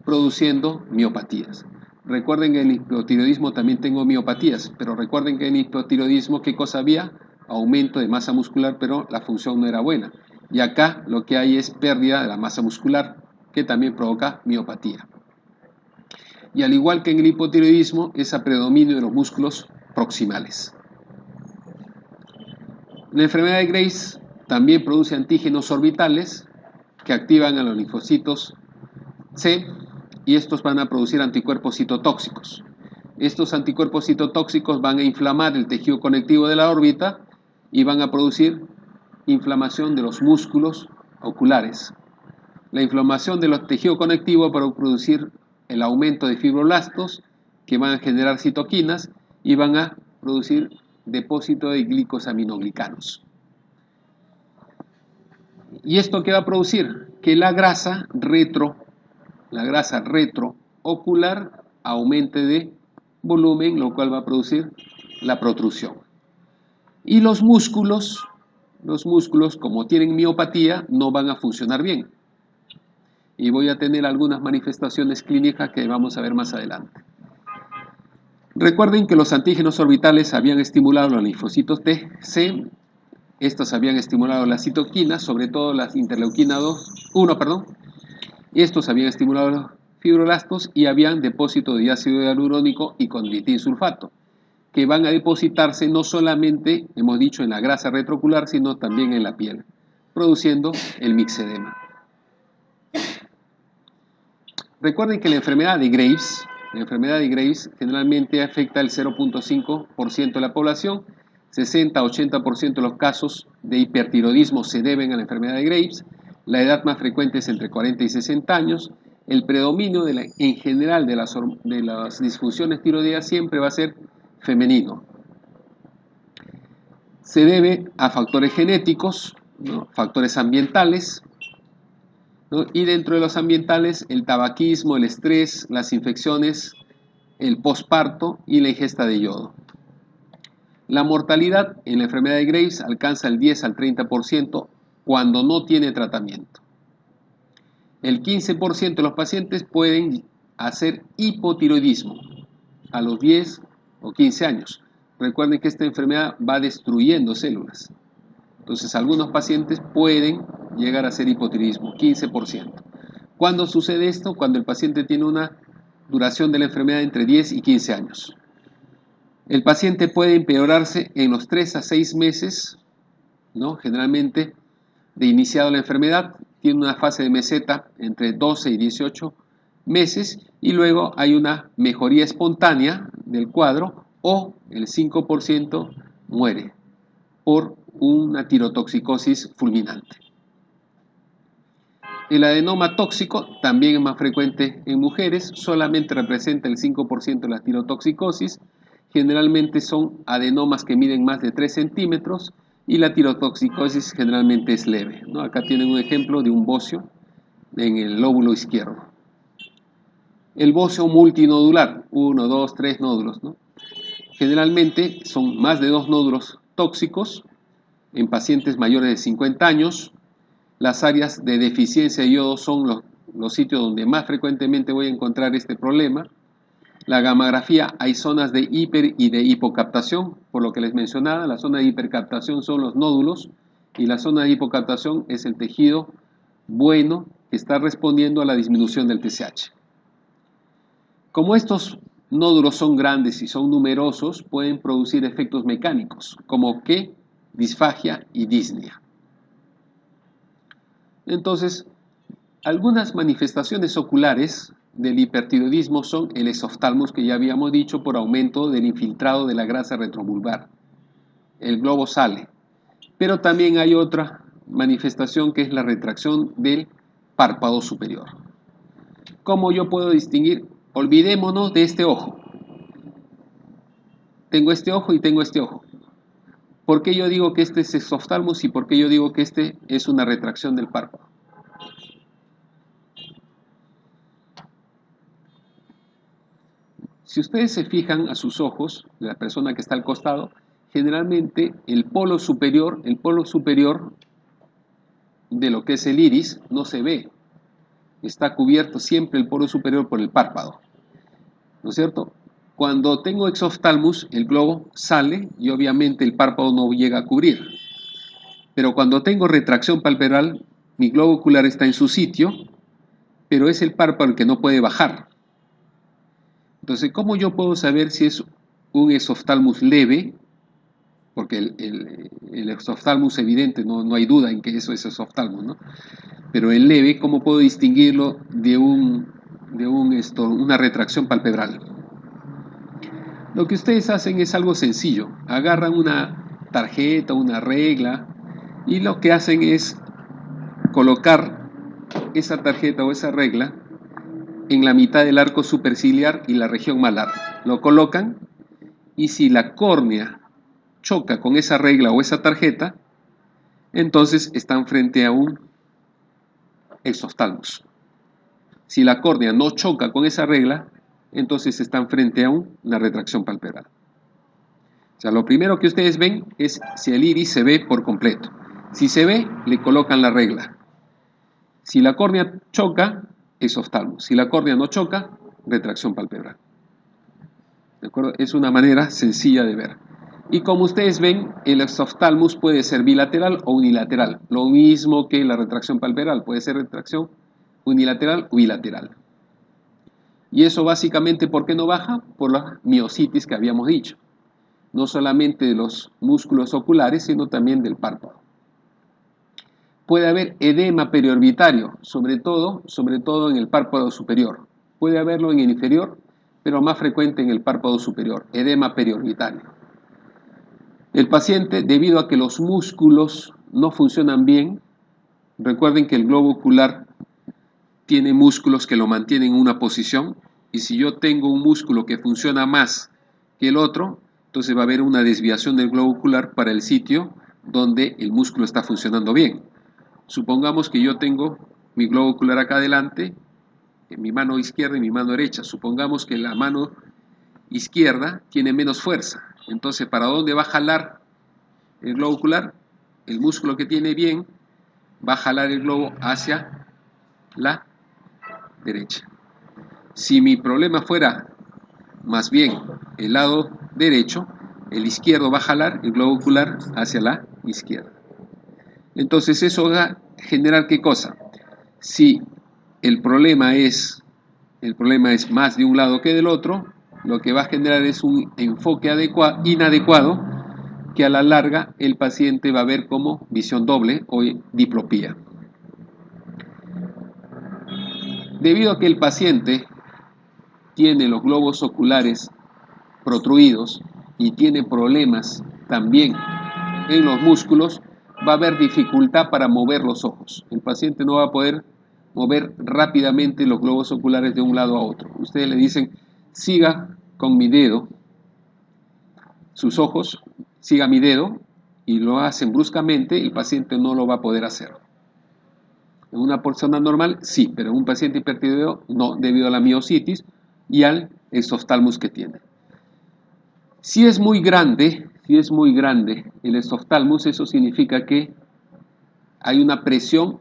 produciendo miopatías. Recuerden que en el hipotiroidismo también tengo miopatías, pero recuerden que en el hipotiroidismo, ¿qué cosa había? Aumento de masa muscular, pero la función no era buena. Y acá lo que hay es pérdida de la masa muscular, que también provoca miopatía. Y al igual que en el hipotiroidismo, es a predominio de los músculos proximales. La enfermedad de Graves también produce antígenos orbitales que activan a los linfocitos C y estos van a producir anticuerpos citotóxicos. Estos anticuerpos citotóxicos van a inflamar el tejido conectivo de la órbita y van a producir inflamación de los músculos oculares. La inflamación de los tejidos conectivos va a producir el aumento de fibroblastos que van a generar citoquinas y van a producir depósito de glicosaminoglicanos. ¿Y esto qué va a producir? Que la grasa retroocular aumente de volumen, lo cual va a producir la protrusión. Y los músculos, como tienen miopatía, no van a funcionar bien. Y voy a tener algunas manifestaciones clínicas que vamos a ver más adelante. Recuerden que los antígenos orbitales habían estimulado los linfocitos T, C, estos habían estimulado las citoquinas, sobre todo las interleuquina 1, y estos habían estimulado los fibroblastos y habían depósito de ácido hialurónico y condroitinsulfato, que van a depositarse no solamente, hemos dicho, en la grasa retroocular, sino también en la piel, produciendo el mixedema. Recuerden que la enfermedad de Graves generalmente afecta el 0.5% de la población, 60-80% de los casos de hipertiroidismo se deben a la enfermedad de Graves, la edad más frecuente es entre 40 y 60 años, el predominio en general de las disfunciones tiroideas siempre va a ser femenino. Se debe a factores genéticos, ¿no? Factores ambientales, ¿no? Y dentro de los ambientales, el tabaquismo, el estrés, las infecciones, el posparto y la ingesta de yodo. La mortalidad en la enfermedad de Graves alcanza el 10 al 30% cuando no tiene tratamiento. El 15% de los pacientes pueden hacer hipotiroidismo a los 10 o 15 años. Recuerden que esta enfermedad va destruyendo células. Entonces, algunos pacientes pueden llegar a hacer hipotiroidismo, 15%. ¿Cuándo sucede esto? Cuando el paciente tiene una duración de la enfermedad entre 10 y 15 años. El paciente puede empeorarse en los 3 a 6 meses, ¿no? Generalmente, de iniciado la enfermedad, tiene una fase de meseta entre 12 y 18 meses y luego hay una mejoría espontánea del cuadro o el 5% muere por una tirotoxicosis fulminante. El adenoma tóxico también es más frecuente en mujeres, solamente representa el 5% de la tirotoxicosis. Generalmente son adenomas que miden más de 3 centímetros y la tirotoxicosis generalmente es leve, ¿no? Acá tienen un ejemplo de un bocio en el lóbulo izquierdo. El bocio multinodular, 1, 2, 3 nódulos, ¿no? Generalmente son más de 2 nódulos tóxicos en pacientes mayores de 50 años. Las áreas de deficiencia de yodo son los sitios donde más frecuentemente voy a encontrar este problema. La gammagrafía, hay zonas de hiper y de hipocaptación, por lo que les mencionaba, la zona de hipercaptación son los nódulos y la zona de hipocaptación es el tejido bueno que está respondiendo a la disminución del TSH. Como estos nódulos son grandes y son numerosos, pueden producir efectos mecánicos, como que disfagia y disnea. Entonces, algunas manifestaciones oculares del hipertiroidismo son el exoftalmos, que ya habíamos dicho, por aumento del infiltrado de la grasa retrovulvar. El globo sale. Pero también hay otra manifestación que es la retracción del párpado superior. ¿Cómo yo puedo distinguir? Olvidémonos de este ojo. Tengo este ojo y tengo este ojo. ¿Por qué yo digo que este es exoftalmos y por qué yo digo que este es una retracción del párpado? Si ustedes se fijan a sus ojos, de la persona que está al costado, generalmente el polo superior de lo que es el iris no se ve. Está cubierto siempre el polo superior por el párpado, ¿no es cierto? Cuando tengo exoftalmos, el globo sale y obviamente el párpado no llega a cubrir. Pero cuando tengo retracción palpebral, mi globo ocular está en su sitio, pero es el párpado el que no puede bajar. Entonces, ¿cómo yo puedo saber si es un exoftalmos leve? Porque el exoftalmos evidente, no hay duda en que eso es exoftalmos, ¿no? Pero el leve, ¿cómo puedo distinguirlo de una retracción palpebral? Lo que ustedes hacen es algo sencillo. Agarran una tarjeta, una regla, y lo que hacen es colocar esa tarjeta o esa regla en la mitad del arco superciliar y la región malar. Lo colocan y si la córnea choca con esa regla o esa tarjeta, entonces están frente a un exoftalmos. Si la córnea no choca con esa regla, entonces están frente a una retracción palpebral. O sea, lo primero que ustedes ven es si el iris se ve por completo. Si se ve, le colocan la regla. Si la córnea choca, exoftalmos. Si la córnea no choca, retracción palpebral. ¿De acuerdo? Es una manera sencilla de ver. Y como ustedes ven, el exoftálmus puede ser bilateral o unilateral. Lo mismo que la retracción palpebral. Puede ser retracción unilateral o bilateral. Y eso básicamente, ¿por qué no baja? Por la miositis que habíamos dicho. No solamente de los músculos oculares, sino también del párpado. Puede haber edema periorbitario, sobre todo en el párpado superior. Puede haberlo en el inferior, pero más frecuente en el párpado superior, edema periorbitario. El paciente, debido a que los músculos no funcionan bien, recuerden que el globo ocular tiene músculos que lo mantienen en una posición, y si yo tengo un músculo que funciona más que el otro, entonces va a haber una desviación del globo ocular para el sitio donde el músculo está funcionando bien. Supongamos que yo tengo mi globo ocular acá adelante, en mi mano izquierda y mi mano derecha. Supongamos que la mano izquierda tiene menos fuerza. Entonces, ¿para dónde va a jalar el globo ocular? El músculo que tiene bien va a jalar el globo hacia la derecha. Si mi problema fuera más bien el lado derecho, el izquierdo va a jalar el globo ocular hacia la izquierda. Entonces eso va a generar ¿qué cosa? Si el problema es más de un lado que del otro, lo que va a generar es un enfoque inadecuado que a la larga el paciente va a ver como visión doble o diplopía. Debido a que el paciente tiene los globos oculares protruidos y tiene problemas también en los músculos, va a haber dificultad para mover los ojos. El paciente no va a poder mover rápidamente los globos oculares de un lado a otro. Ustedes le dicen, siga con mi dedo, sus ojos, siga mi dedo, y lo hacen bruscamente, el paciente no lo va a poder hacer. En una persona normal, sí, pero en un paciente hipertiroideo, no, debido a la miositis y al exoftálmus que tiene. Si es muy grande el exoftálmus, eso significa que hay una presión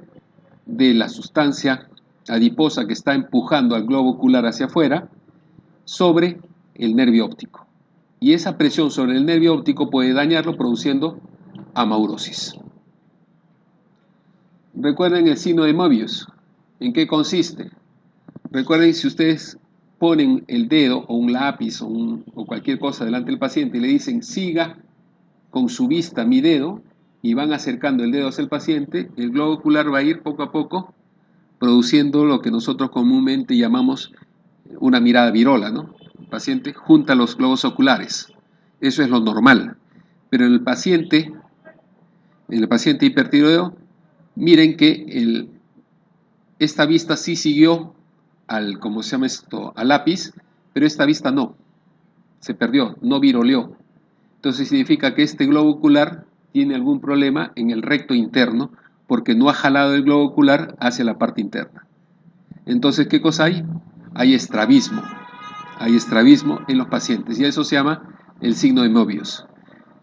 de la sustancia adiposa que está empujando al globo ocular hacia afuera sobre el nervio óptico. Y esa presión sobre el nervio óptico puede dañarlo produciendo amaurosis. Recuerden el signo de Möbius. ¿En qué consiste? Recuerden, si ustedes ponen el dedo o un lápiz o cualquier cosa delante del paciente y le dicen siga con su vista mi dedo, y van acercando el dedo hacia el paciente, el globo ocular va a ir poco a poco produciendo lo que nosotros comúnmente llamamos una mirada virola, ¿no? El paciente junta los globos oculares. Eso es lo normal. Pero en el paciente hipertiroideo, miren que esta vista sí siguió al lápiz, pero esta vista no. Se perdió, no viroleó. Entonces significa que este globo ocular tiene algún problema en el recto interno porque no ha jalado el globo ocular hacia la parte interna. Entonces, ¿qué cosa hay? Hay estrabismo en los pacientes, y eso se llama el signo de Möbius.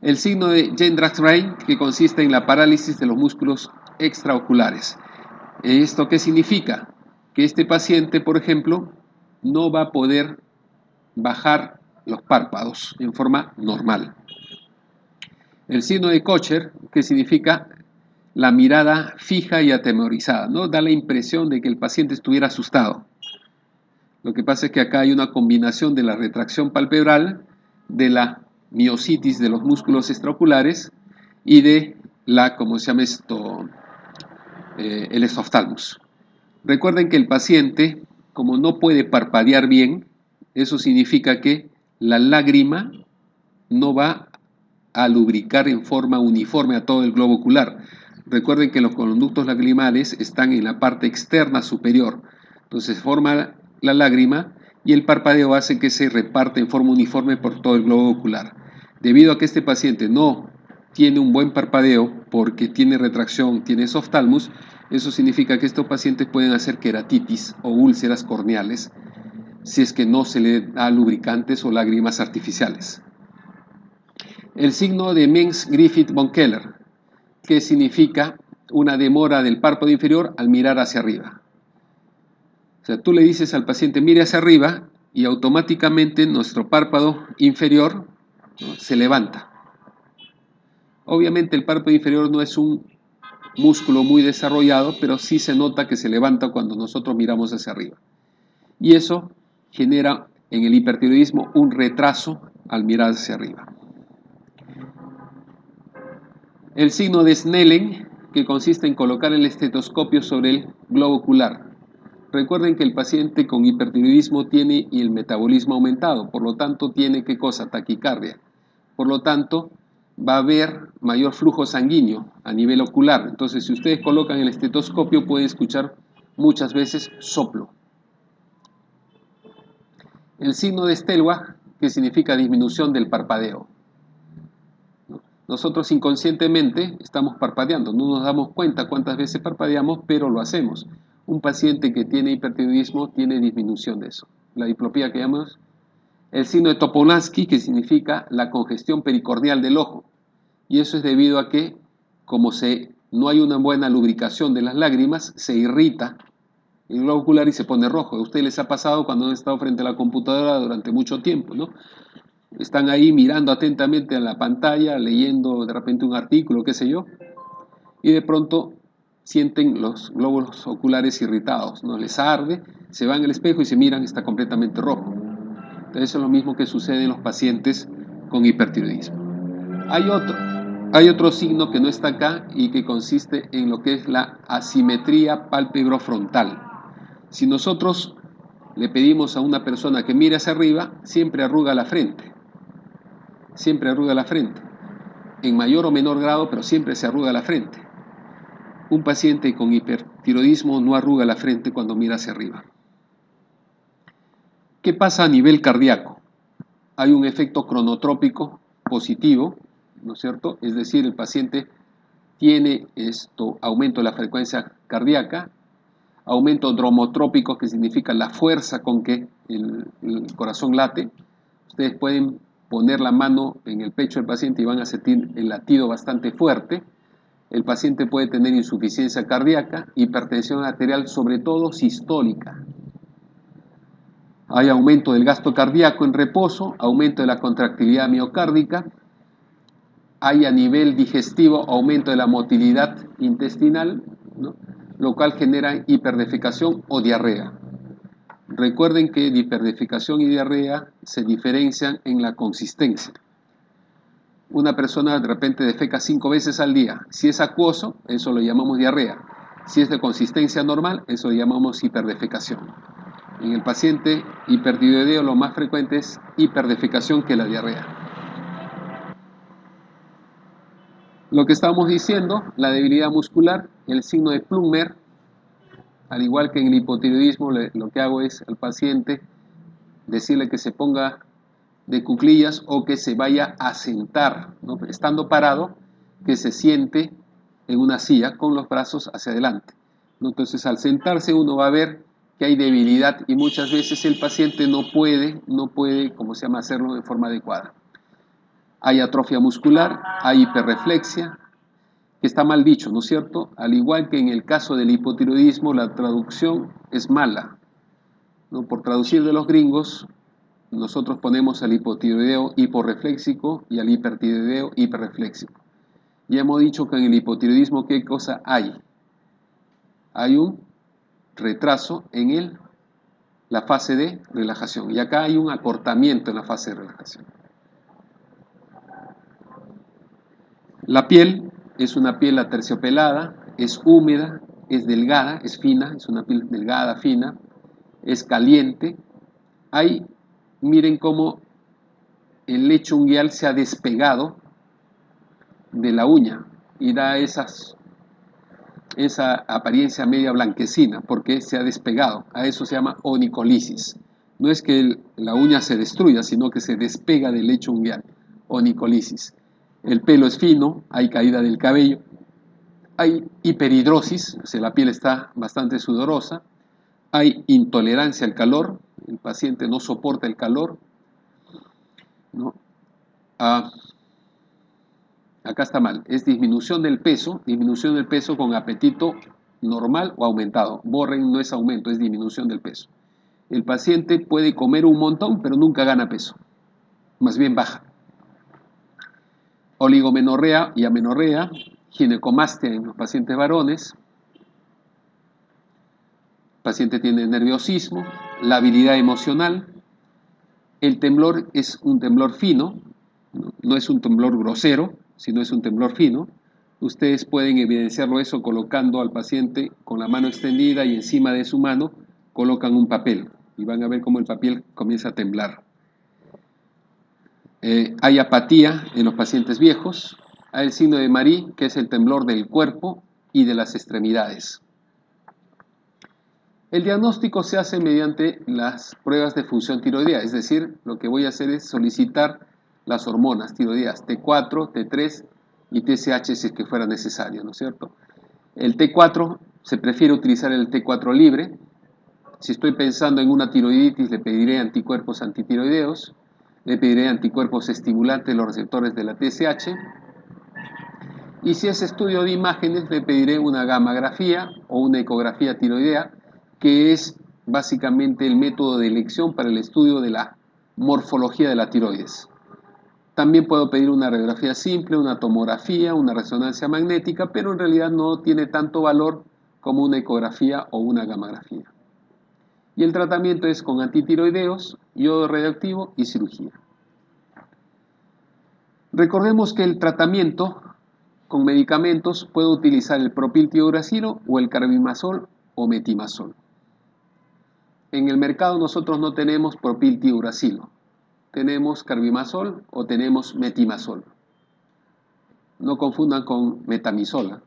El signo de Jane-Drax-Rein, que consiste en la parálisis de los músculos extraoculares. ¿Esto qué significa? Que este paciente, por ejemplo, no va a poder bajar los párpados en forma normal. El signo de Kocher, que significa la mirada fija y atemorizada, ¿no? Da la impresión de que el paciente estuviera asustado. Lo que pasa es que acá hay una combinación de la retracción palpebral, de la miositis de los músculos extraoculares y de el exoftálmus. Recuerden que el paciente, como no puede parpadear bien, eso significa que la lágrima no va a lubricar en forma uniforme a todo el globo ocular. Recuerden que los conductos lagrimales están en la parte externa superior. Entonces forma la lágrima y el parpadeo hace que se reparte en forma uniforme por todo el globo ocular. Debido a que este paciente no tiene un buen parpadeo porque tiene retracción, tiene exoftálmus, eso significa que estos pacientes pueden hacer queratitis o úlceras corneales si es que no se le da lubricantes o lágrimas artificiales. El signo de Mengs-Griffith-von Keller, que significa una demora del párpado inferior al mirar hacia arriba. O sea, tú le dices al paciente, mire hacia arriba, y automáticamente nuestro párpado inferior, ¿no?, se levanta. Obviamente el párpado inferior no es un músculo muy desarrollado, pero sí se nota que se levanta cuando nosotros miramos hacia arriba. Y eso genera en el hipertiroidismo un retraso al mirar hacia arriba. El signo de Snellen, que consiste en colocar el estetoscopio sobre el globo ocular. Recuerden que el paciente con hipertiroidismo tiene el metabolismo aumentado, por lo tanto tiene, ¿qué cosa? Taquicardia. Por lo tanto, va a haber mayor flujo sanguíneo a nivel ocular. Entonces, si ustedes colocan el estetoscopio, pueden escuchar muchas veces soplo. El signo de Stellwach, que significa disminución del parpadeo. Nosotros inconscientemente estamos parpadeando, no nos damos cuenta cuántas veces parpadeamos, pero lo hacemos. Un paciente que tiene hipertiroidismo tiene disminución de eso. La diplopía que llamamos. El signo de Topolansky, que significa la congestión pericordial del ojo. Y eso es debido a que, como no hay una buena lubricación de las lágrimas, se irrita el globo ocular y se pone rojo. A ustedes les ha pasado cuando han estado frente a la computadora durante mucho tiempo, ¿no? Están ahí mirando atentamente a la pantalla, leyendo de repente un artículo, qué sé yo, y de pronto sienten los glóbulos oculares irritados, ¿no? Les arde, se van al espejo y se miran, está completamente rojo. Entonces eso es lo mismo que sucede en los pacientes con hipertiroidismo. Hay otro signo que no está acá y que consiste en lo que es la asimetría pálpebro-frontal. Si nosotros le pedimos a una persona que mire hacia arriba, siempre arruga la frente. Siempre arruga la frente. En mayor o menor grado, pero siempre se arruga la frente. Un paciente con hipertiroidismo no arruga la frente cuando mira hacia arriba. ¿Qué pasa a nivel cardíaco? Hay un efecto cronotrópico positivo, ¿no es cierto? Es decir, el paciente tiene aumento de la frecuencia cardíaca, aumento dromotrópico, que significa la fuerza con que el corazón late. Ustedes pueden poner la mano en el pecho del paciente y van a sentir el latido bastante fuerte. El paciente puede tener insuficiencia cardíaca, hipertensión arterial, sobre todo sistólica. Hay aumento del gasto cardíaco en reposo, aumento de la contractilidad miocárdica. Hay a nivel digestivo aumento de la motilidad intestinal, ¿no?, lo cual genera hiperdefecación o diarrea. Recuerden que hiperdefecación y diarrea se diferencian en la consistencia. Una persona de repente defeca 5 veces al día. Si es acuoso, eso lo llamamos diarrea. Si es de consistencia normal, eso lo llamamos hiperdefecación. En el paciente hipertiroideo lo más frecuente es hiperdefecación que la diarrea. Lo que estamos diciendo, la debilidad muscular, el signo de Plummer, al igual que en el hipotiroidismo, lo que hago es al paciente decirle que se ponga de cuclillas o que se vaya a sentar, ¿no?, estando parado, que se siente en una silla con los brazos hacia adelante, ¿no? Entonces, al sentarse uno va a ver que hay debilidad y muchas veces el paciente no puede, hacerlo de forma adecuada. Hay atrofia muscular, hay hiperreflexia, que está mal dicho, ¿no es cierto? Al igual que en el caso del hipotiroidismo, la traducción es mala, ¿no? Por traducir de los gringos, nosotros ponemos al hipotiroideo hiporrefléxico y al hipertiroideo hiperrefléxico. Ya hemos dicho que en el hipotiroidismo, ¿qué cosa hay? Hay un retraso en la fase de relajación. Y acá hay un acortamiento en la fase de relajación. La piel es una piel aterciopelada, es húmeda, es delgada, es fina, es una piel delgada, fina, es caliente. Miren cómo el lecho unguial se ha despegado de la uña y da esa apariencia media blanquecina porque se ha despegado. A eso se llama onicolisis. No es que la uña se destruya, sino que se despega del lecho unguial. Onicolisis. El pelo es fino, hay caída del cabello, hay hiperhidrosis, o sea, la piel está bastante sudorosa, hay intolerancia al calor, el paciente no soporta el calor, ¿no? Acá está mal, es disminución del peso con apetito normal o aumentado. Borren, no es aumento, es disminución del peso. el paciente puede comer un montón, pero nunca gana peso, más bien baja. Oligomenorrea y amenorrea, ginecomastia en los pacientes varones, el paciente tiene nerviosismo, labilidad emocional, el temblor es un temblor fino, no es un temblor grosero, sino es un temblor fino. Ustedes pueden evidenciarlo eso colocando al paciente con la mano extendida y encima de su mano colocan un papel y van a ver cómo el papel comienza a temblar. Hay apatía en los pacientes viejos, hay el signo de Marie, que es el temblor del cuerpo y de las extremidades. El diagnóstico se hace mediante las pruebas de función tiroidea, es decir, lo que voy a hacer es solicitar las hormonas tiroideas T4, T3 y TSH si es que fuera necesario, ¿no es cierto? El T4 se prefiere utilizar el T4 libre. Si estoy pensando en una tiroiditis, le pediré anticuerpos antitiroideos, le pediré anticuerpos estimulantes de los receptores de la TSH. Y si es estudio de imágenes, le pediré una gammagrafía o una ecografía tiroidea, que es básicamente el método de elección para el estudio de la morfología de la tiroides. También puedo pedir una radiografía simple, una tomografía, una resonancia magnética, pero en realidad no tiene tanto valor como una ecografía o una gammagrafía. Y el tratamiento es con antitiroideos, yodo radioactivo y cirugía. Recordemos que el tratamiento con medicamentos puedo utilizar el propiltiuracilo o el carbimazol o metimazol. En el mercado nosotros no tenemos propiltiuracilo, tenemos carbimazol o tenemos metimazol. No confundan con metamisola,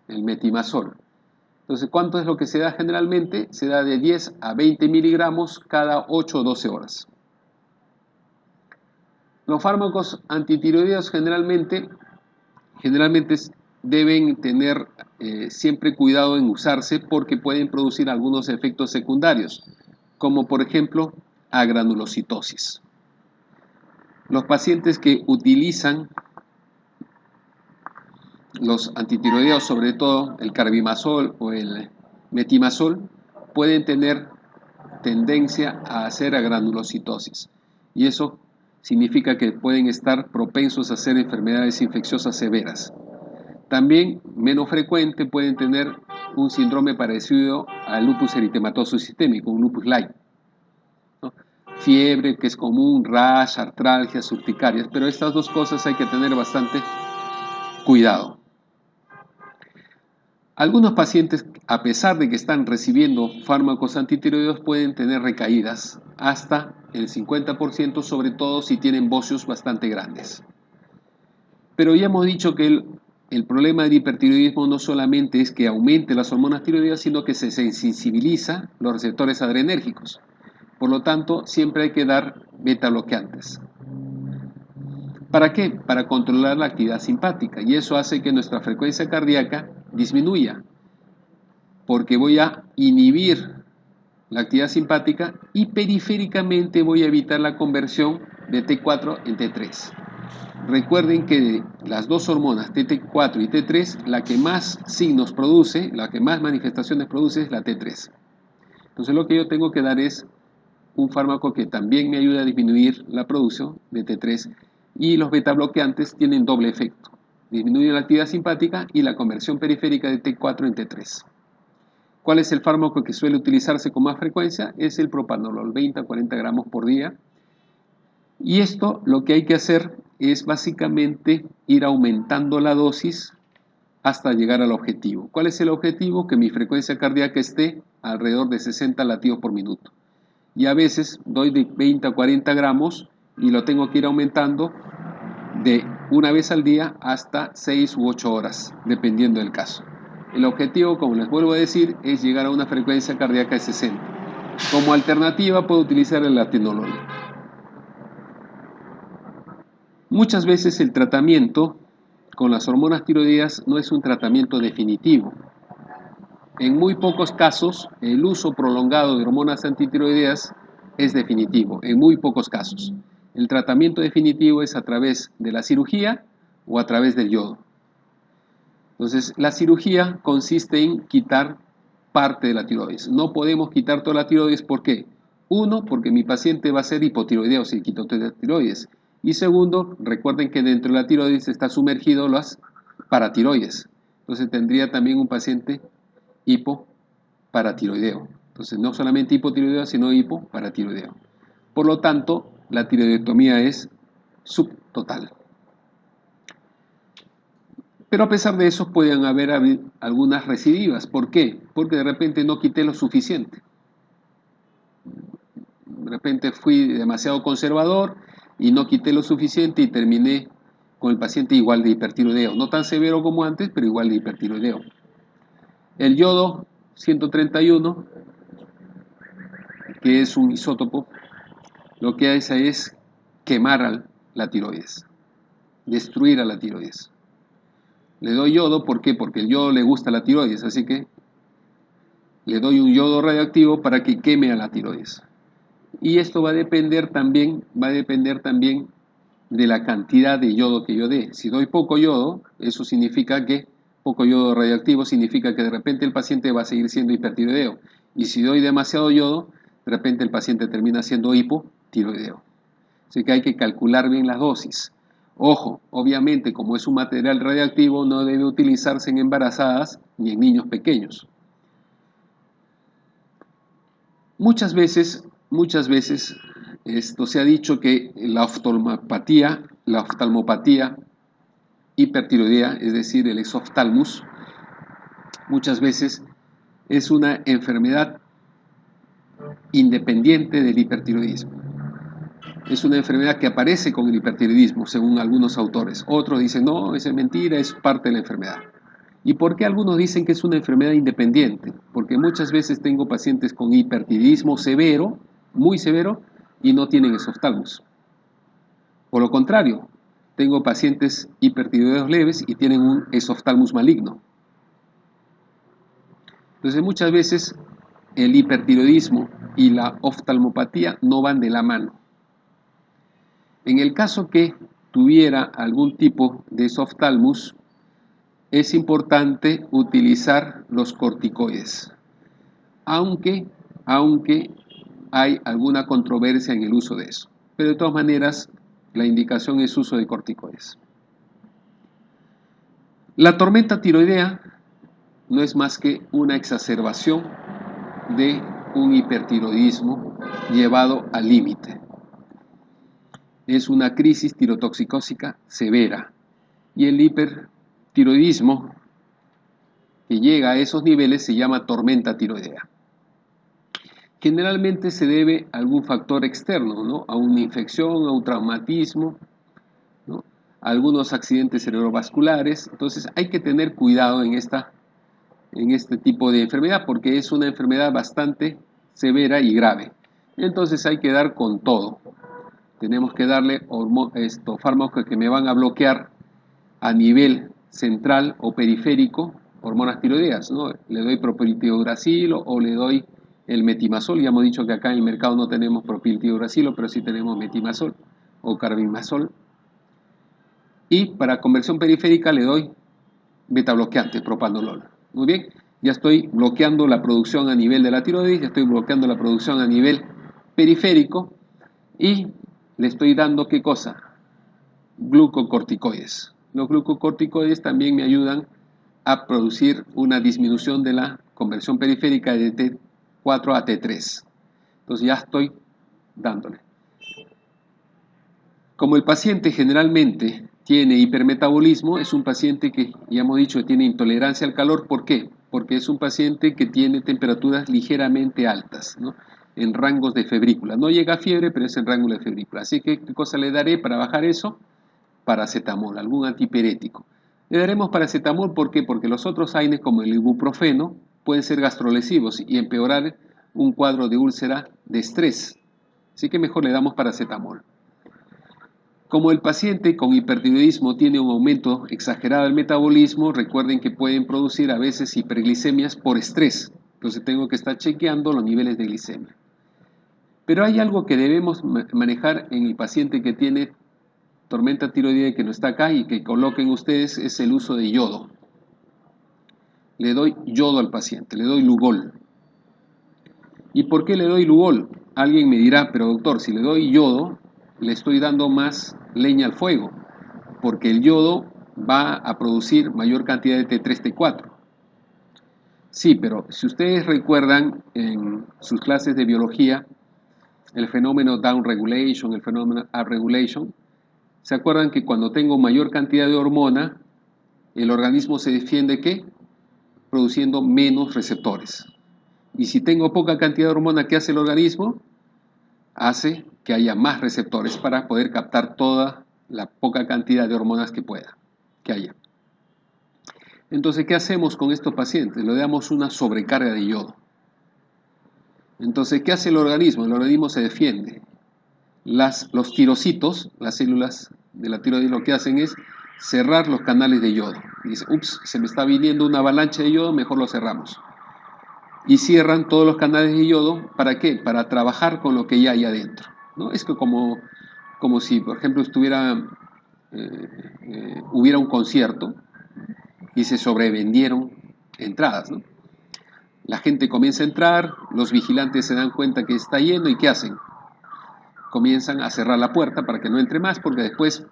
el metimazol. Entonces, ¿cuánto es lo que se da generalmente? Se da de 10 a 20 miligramos cada 8 o 12 horas. Los fármacos antitiroideos generalmente deben tener siempre cuidado en usarse porque pueden producir algunos efectos secundarios, como por ejemplo agranulocitosis. Los pacientes que utilizan los antitiroideos, sobre todo el carbimazol o el metimazol, pueden tener tendencia a hacer agranulocitosis y eso significa que pueden estar propensos a hacer enfermedades infecciosas severas. También, menos frecuente, pueden tener un síndrome parecido al lupus eritematoso sistémico, un lupus light, ¿no? Fiebre, que es común, rash, artralgias, urticarias, pero estas dos cosas hay que tener bastante cuidado. Algunos pacientes, a pesar de que están recibiendo fármacos antitiroideos, pueden tener recaídas hasta el 50%, sobre todo si tienen bocios bastante grandes. Pero ya hemos dicho que el problema del hipertiroidismo no solamente es que aumente las hormonas tiroideas, sino que se sensibiliza los receptores adrenérgicos. Por lo tanto, siempre hay que dar beta bloqueantes. ¿Para qué? Para controlar la actividad simpática, y eso hace que nuestra frecuencia cardíaca disminuya, porque voy a inhibir la actividad simpática y periféricamente voy a evitar la conversión de T4 en T3. Recuerden que de las dos hormonas T4 y T3, la que más signos produce, la que más manifestaciones produce es la T3. Entonces lo que yo tengo que dar es un fármaco que también me ayuda a disminuir la producción de T3 y los beta bloqueantes tienen doble efecto. Disminuye la actividad simpática y la conversión periférica de T4 en T3. ¿Cuál es el fármaco que suele utilizarse con más frecuencia? Es el propanolol, 20 a 40 gramos por día. Y esto lo que hay que hacer es básicamente ir aumentando la dosis hasta llegar al objetivo. ¿Cuál es el objetivo? Que mi frecuencia cardíaca esté alrededor de 60 latidos por minuto. Y a veces doy de 20 a 40 gramos y lo tengo que ir aumentando de una vez al día hasta 6 u 8 horas, dependiendo del caso. El objetivo, como les vuelvo a decir, es llegar a una frecuencia cardíaca de 60. Como alternativa puedo utilizar el atenolol. Muchas veces el tratamiento con las hormonas tiroideas no es un tratamiento definitivo. En muy pocos casos, el uso prolongado de hormonas antitiroideas es definitivo, en muy pocos casos. El tratamiento definitivo es a través de la cirugía o a través del yodo. Entonces, la cirugía consiste en quitar parte de la tiroides. No podemos quitar toda la tiroides, ¿por qué? Uno, porque mi paciente va a ser hipotiroideo si quito tiroides. Y segundo, recuerden que dentro de la tiroides está sumergido las paratiroides. Entonces tendría también un paciente hipoparatiroideo. Entonces no solamente hipotiroideo, sino hipoparatiroideo. Por lo tanto, la tiroidectomía es subtotal. Pero a pesar de eso pueden haber algunas recidivas. ¿Por qué? Porque de repente no quité lo suficiente. De repente fui demasiado conservador y no quité lo suficiente y terminé con el paciente igual de hipertiroideo. No tan severo como antes, pero igual de hipertiroideo. El yodo 131, que es un isótopo, lo que hace es quemar a la tiroides, destruir a la tiroides. Le doy yodo, ¿por qué? Porque el yodo le gusta a la tiroides, así que le doy un yodo radioactivo para que queme a la tiroides. Y esto va a depender también de la cantidad de yodo que yo dé. Si doy poco yodo, eso significa que, poco yodo radioactivo, significa que de repente el paciente va a seguir siendo hipertiroideo. Y si doy demasiado yodo, de repente el paciente termina siendo hipotiroideo. Así que hay que calcular bien las dosis. Ojo, obviamente, como es un material radioactivo, no debe utilizarse en embarazadas ni en niños pequeños. Muchas veces esto se ha dicho que la oftalmopatía hipertiroidea, es decir, el exoftalmus, muchas veces es una enfermedad independiente del hipertiroidismo. Es una enfermedad que aparece con el hipertiroidismo, según algunos autores. Otros dicen, no, es mentira, es parte de la enfermedad. ¿Y por qué algunos dicen que es una enfermedad independiente? Porque muchas veces tengo pacientes con hipertiroidismo severo, muy severo, y no tienen exoftalmus. Por lo contrario, tengo pacientes hipertiroideos leves y tienen un exoftalmus maligno. Entonces muchas veces el hipertiroidismo y la oftalmopatía no van de la mano. En el caso que tuviera algún tipo de exoftalmus, es importante utilizar los corticoides, aunque hay alguna controversia en el uso de eso. Pero de todas maneras, la indicación es uso de corticoides. La tormenta tiroidea no es más que una exacerbación de un hipertiroidismo llevado al límite. Es una crisis tirotoxicósica severa y el hipertiroidismo que llega a esos niveles se llama tormenta tiroidea. Generalmente se debe a algún factor externo, ¿no? A una infección, a un traumatismo, ¿no? A algunos accidentes cerebrovasculares. Entonces hay que tener cuidado en este tipo de enfermedad porque es una enfermedad bastante severa y grave. Entonces hay que dar con todo. Tenemos que darle fármacos que me van a bloquear a nivel central o periférico hormonas tiroideas, ¿no? Le doy propiltiogracilo o le doy el metimazol. Ya hemos dicho que acá en el mercado no tenemos propiltiogracilo, pero sí tenemos metimazol o carbimazol. Y para conversión periférica le doy betabloqueante, propanolol. Muy bien, ya estoy bloqueando la producción a nivel de la tiroides, ya estoy bloqueando la producción a nivel periférico y le estoy dando ¿qué cosa? Glucocorticoides. Los glucocorticoides también me ayudan a producir una disminución de la conversión periférica de T4 a T3. Entonces ya estoy dándole. Como el paciente generalmente tiene hipermetabolismo, es un paciente que, ya hemos dicho, tiene intolerancia al calor. ¿Por qué? Porque es un paciente que tiene temperaturas ligeramente altas, ¿no? En rangos de febrícula. No llega a fiebre, pero es en rango de febrícula. Así que, ¿qué cosa le daré para bajar eso? Paracetamol, algún antipirético. Le daremos paracetamol, ¿por qué? Porque los otros AINES, como el ibuprofeno, pueden ser gastrolesivos y empeorar un cuadro de úlcera de estrés. Así que mejor le damos paracetamol. Como el paciente con hipertiroidismo tiene un aumento exagerado del metabolismo, recuerden que pueden producir a veces hiperglicemias por estrés. Entonces tengo que estar chequeando los niveles de glicemia. Pero hay algo que debemos manejar en el paciente que tiene tormenta tiroidea que no está acá y que coloquen ustedes, es el uso de yodo. Le doy yodo al paciente, le doy Lugol. ¿Y por qué le doy Lugol? Alguien me dirá, pero doctor, si le doy yodo, le estoy dando más leña al fuego, porque el yodo va a producir mayor cantidad de T3, T4. Sí, pero si ustedes recuerdan en sus clases de biología, el fenómeno down regulation, el fenómeno up regulation, ¿se acuerdan que cuando tengo mayor cantidad de hormona, el organismo se defiende ¿qué? Produciendo menos receptores. Y si tengo poca cantidad de hormona, ¿qué hace el organismo? Hace que haya más receptores para poder captar toda la poca cantidad de hormonas que haya. Entonces, ¿qué hacemos con estos pacientes? Le damos una sobrecarga de yodo. Entonces, ¿qué hace el organismo? El organismo se defiende. Los tirocitos, las células de la tiroides, lo que hacen es cerrar los canales de yodo. Dice, ups, se me está viniendo una avalancha de yodo, mejor lo cerramos. Y cierran todos los canales de yodo, ¿para qué? Para trabajar con lo que ya hay adentro, ¿no? Es que como si, por ejemplo, hubiera un concierto y se sobrevendieron entradas, ¿no? La gente comienza a entrar, los vigilantes se dan cuenta que está lleno y ¿qué hacen? Comienzan a cerrar la puerta para que no entre más porque después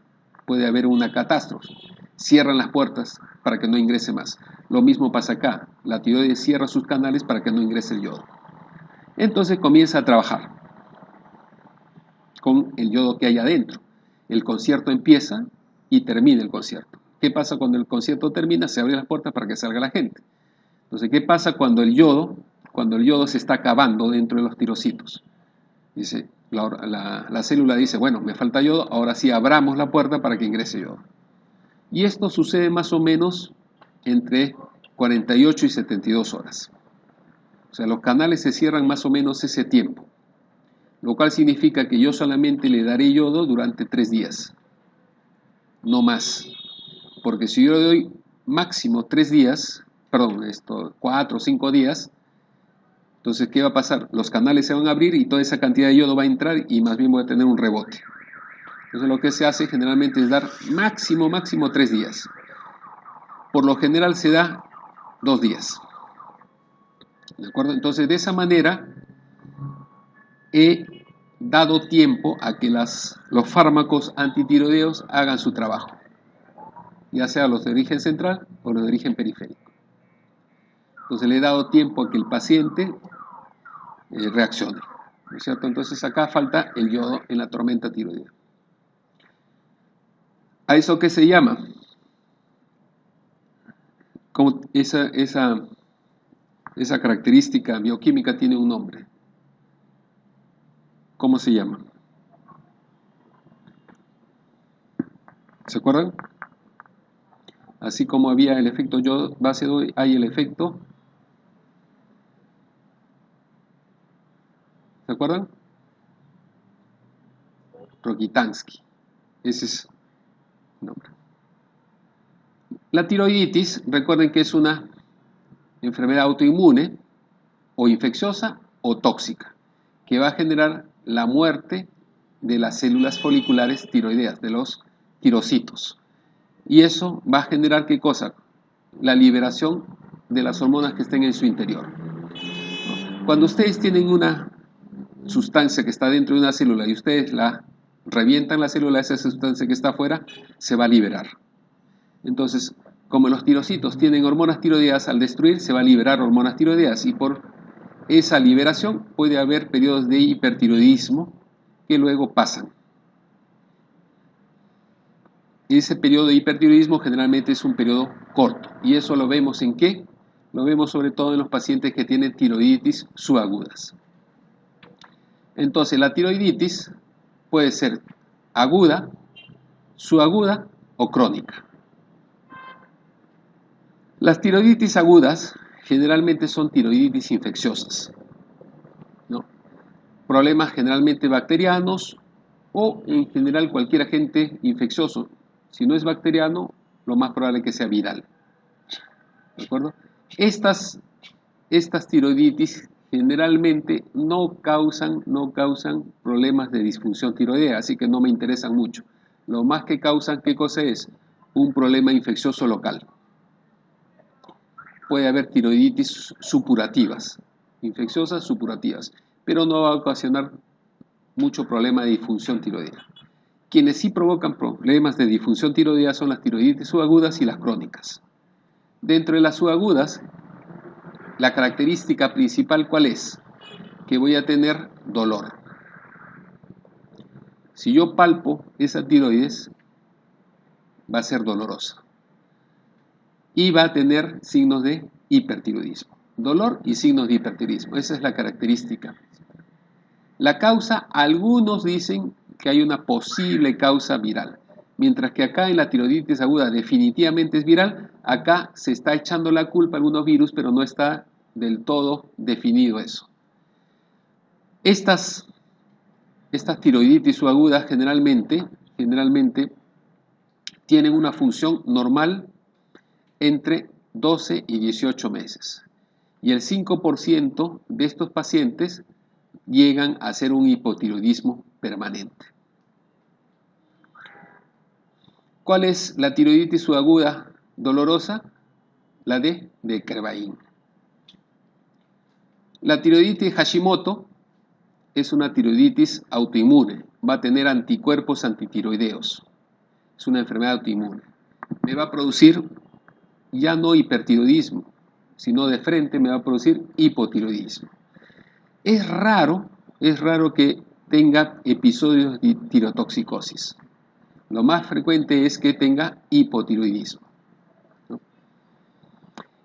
puede haber una catástrofe. Cierran las puertas para que no ingrese más. Lo mismo pasa acá. La tiroides cierra sus canales para que no ingrese el yodo. Entonces comienza a trabajar con el yodo que hay adentro. El concierto empieza y termina el concierto. ¿Qué pasa cuando el concierto termina? Se abren las puertas para que salga la gente. Entonces, ¿qué pasa cuando el yodo se está acabando dentro de los tirocitos? Dice, la célula dice, bueno, me falta yodo, ahora sí abramos la puerta para que ingrese yodo. Y esto sucede más o menos entre 48 y 72 horas. O sea, los canales se cierran más o menos ese tiempo, lo cual significa que yo solamente le daré yodo durante 3 días, no más. Porque si yo le doy máximo 3 días, 4 o 5 días, entonces, ¿qué va a pasar? Los canales se van a abrir y toda esa cantidad de yodo va a entrar y más bien voy a tener un rebote. Entonces, lo que se hace generalmente es dar máximo 3 días. Por lo general se da 2 días. ¿De acuerdo? Entonces, de esa manera he dado tiempo a que los fármacos antitiroideos hagan su trabajo, ya sea los de origen central o los de origen periférico. Entonces, le he dado tiempo a que el paciente reaccione. ¿No es cierto? Entonces, acá falta el yodo en la tormenta tiroidea. ¿A eso qué se llama? Como esa característica bioquímica tiene un nombre. ¿Cómo se llama? ¿Se acuerdan? Así como había el efecto yodo base 2, hay el efecto. ¿Se acuerdan? Rokitansky. Ese es el nombre. La tiroiditis, recuerden que es una enfermedad autoinmune o infecciosa o tóxica, que va a generar la muerte de las células foliculares tiroideas, de los tirocitos. Y eso va a generar, ¿qué cosa? La liberación de las hormonas que estén en su interior. Cuando ustedes tienen una sustancia que está dentro de una célula y ustedes la revientan la célula, esa sustancia que está afuera se va a liberar. Entonces, como los tirocitos tienen hormonas tiroideas, al destruir se va a liberar hormonas tiroideas y por esa liberación puede haber periodos de hipertiroidismo que luego pasan. Ese periodo de hipertiroidismo generalmente es un periodo corto y eso lo vemos ¿en qué? Lo vemos sobre todo en los pacientes que tienen tiroiditis subagudas. Entonces la tiroiditis puede ser aguda, subaguda o crónica. Las tiroiditis agudas generalmente son tiroiditis infecciosas, ¿no? Problemas generalmente bacterianos o en general cualquier agente infeccioso. Si no es bacteriano, lo más probable es que sea viral. ¿De acuerdo? Estas tiroiditis generalmente no causan problemas de disfunción tiroidea, así que no me interesan mucho. Lo más que causan, ¿qué cosa es? Un problema infeccioso local. Puede haber tiroiditis supurativas, infecciosas supurativas, pero no va a ocasionar mucho problema de disfunción tiroidea. Quienes sí provocan problemas de disfunción tiroidea son las tiroiditis subagudas y las crónicas. Dentro de las subagudas, la característica principal, ¿cuál es? Que voy a tener dolor. Si yo palpo esa tiroides, va a ser dolorosa y va a tener signos de hipertiroidismo. Dolor y signos de hipertiroidismo, esa es la característica. La causa, algunos dicen que hay una posible causa viral, mientras que acá en la tiroiditis aguda definitivamente es viral. Acá se está echando la culpa a algunos virus, pero no está del todo definido eso. Estas tiroiditis subagudas generalmente tienen una función normal entre 12 y 18 meses. Y el 5% de estos pacientes llegan a ser un hipotiroidismo permanente. ¿Cuál es la tiroiditis subaguda dolorosa? La de Kervain. La tiroiditis Hashimoto es una tiroiditis autoinmune, va a tener anticuerpos antitiroideos, es una enfermedad autoinmune. Me va a producir ya no hipertiroidismo, sino de frente me va a producir hipotiroidismo. Es raro que tenga episodios de tirotoxicosis. Lo más frecuente es que tenga hipotiroidismo, ¿no?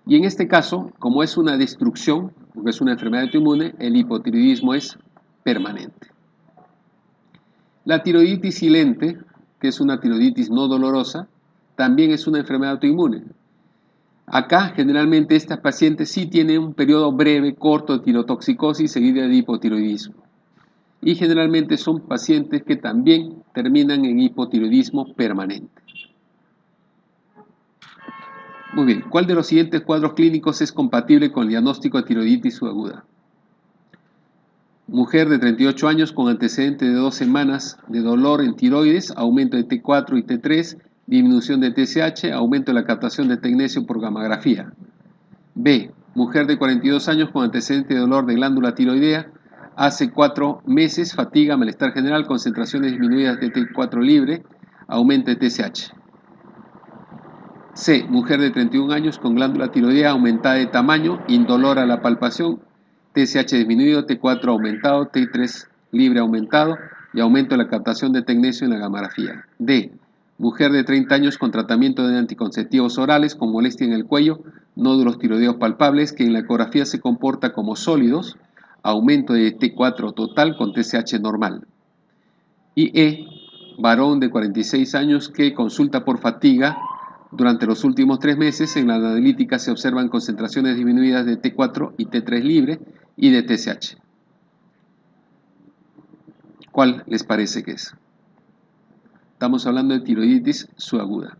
Y en este caso, como es una destrucción, porque es una enfermedad autoinmune, el hipotiroidismo es permanente. La tiroiditis silente, que es una tiroiditis no dolorosa, también es una enfermedad autoinmune. Acá, generalmente, estas pacientes sí tienen un periodo breve, corto de tirotoxicosis seguida de hipotiroidismo. Y generalmente son pacientes que también terminan en hipotiroidismo permanente. Muy bien, ¿cuál de los siguientes cuadros clínicos es compatible con el diagnóstico de tiroiditis subaguda? Mujer de 38 años con antecedente de 2 semanas de dolor en tiroides, aumento de T4 y T3, disminución de TSH, aumento de la captación de tecnesio por gammagrafía. B. Mujer de 42 años con antecedente de dolor de glándula tiroidea, hace 4 meses, fatiga, malestar general, concentraciones disminuidas de T4 libre, aumento de TSH. C. Mujer de 31 años con glándula tiroidea aumentada de tamaño, indolora a la palpación, TSH disminuido, T4 aumentado, T3 libre aumentado y aumento de la captación de tecnesio en la gammagrafía. D. Mujer de 30 años con tratamiento de anticonceptivos orales con molestia en el cuello, nódulos tiroideos palpables que en la ecografía se comporta como sólidos, aumento de T4 total con TSH normal. Y E. Varón de 46 años que consulta por fatiga. Durante los últimos 3 meses en la analítica se observan concentraciones disminuidas de T4 y T3 libre y de TSH. ¿Cuál les parece que es? Estamos hablando de tiroiditis subaguda.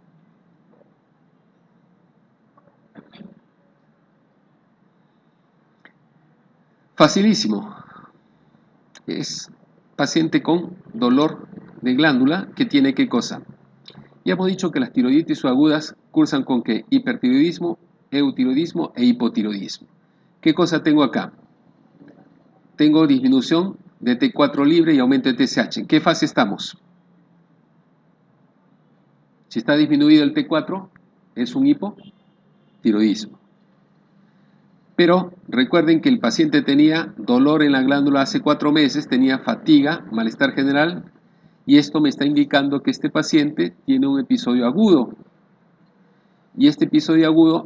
Facilísimo. Es paciente con dolor de glándula que tiene ¿qué cosa? Ya hemos dicho que las tiroiditis subagudas cursan con ¿qué? Hipertiroidismo, eutiroidismo e hipotiroidismo. ¿Qué cosa tengo acá? Tengo disminución de T4 libre y aumento de TSH. ¿En qué fase estamos? Si está disminuido el T4, es un hipotiroidismo. Pero recuerden que el paciente tenía dolor en la glándula hace 4 meses, tenía fatiga, malestar general, y esto me está indicando que este paciente tiene un episodio agudo. Y este episodio agudo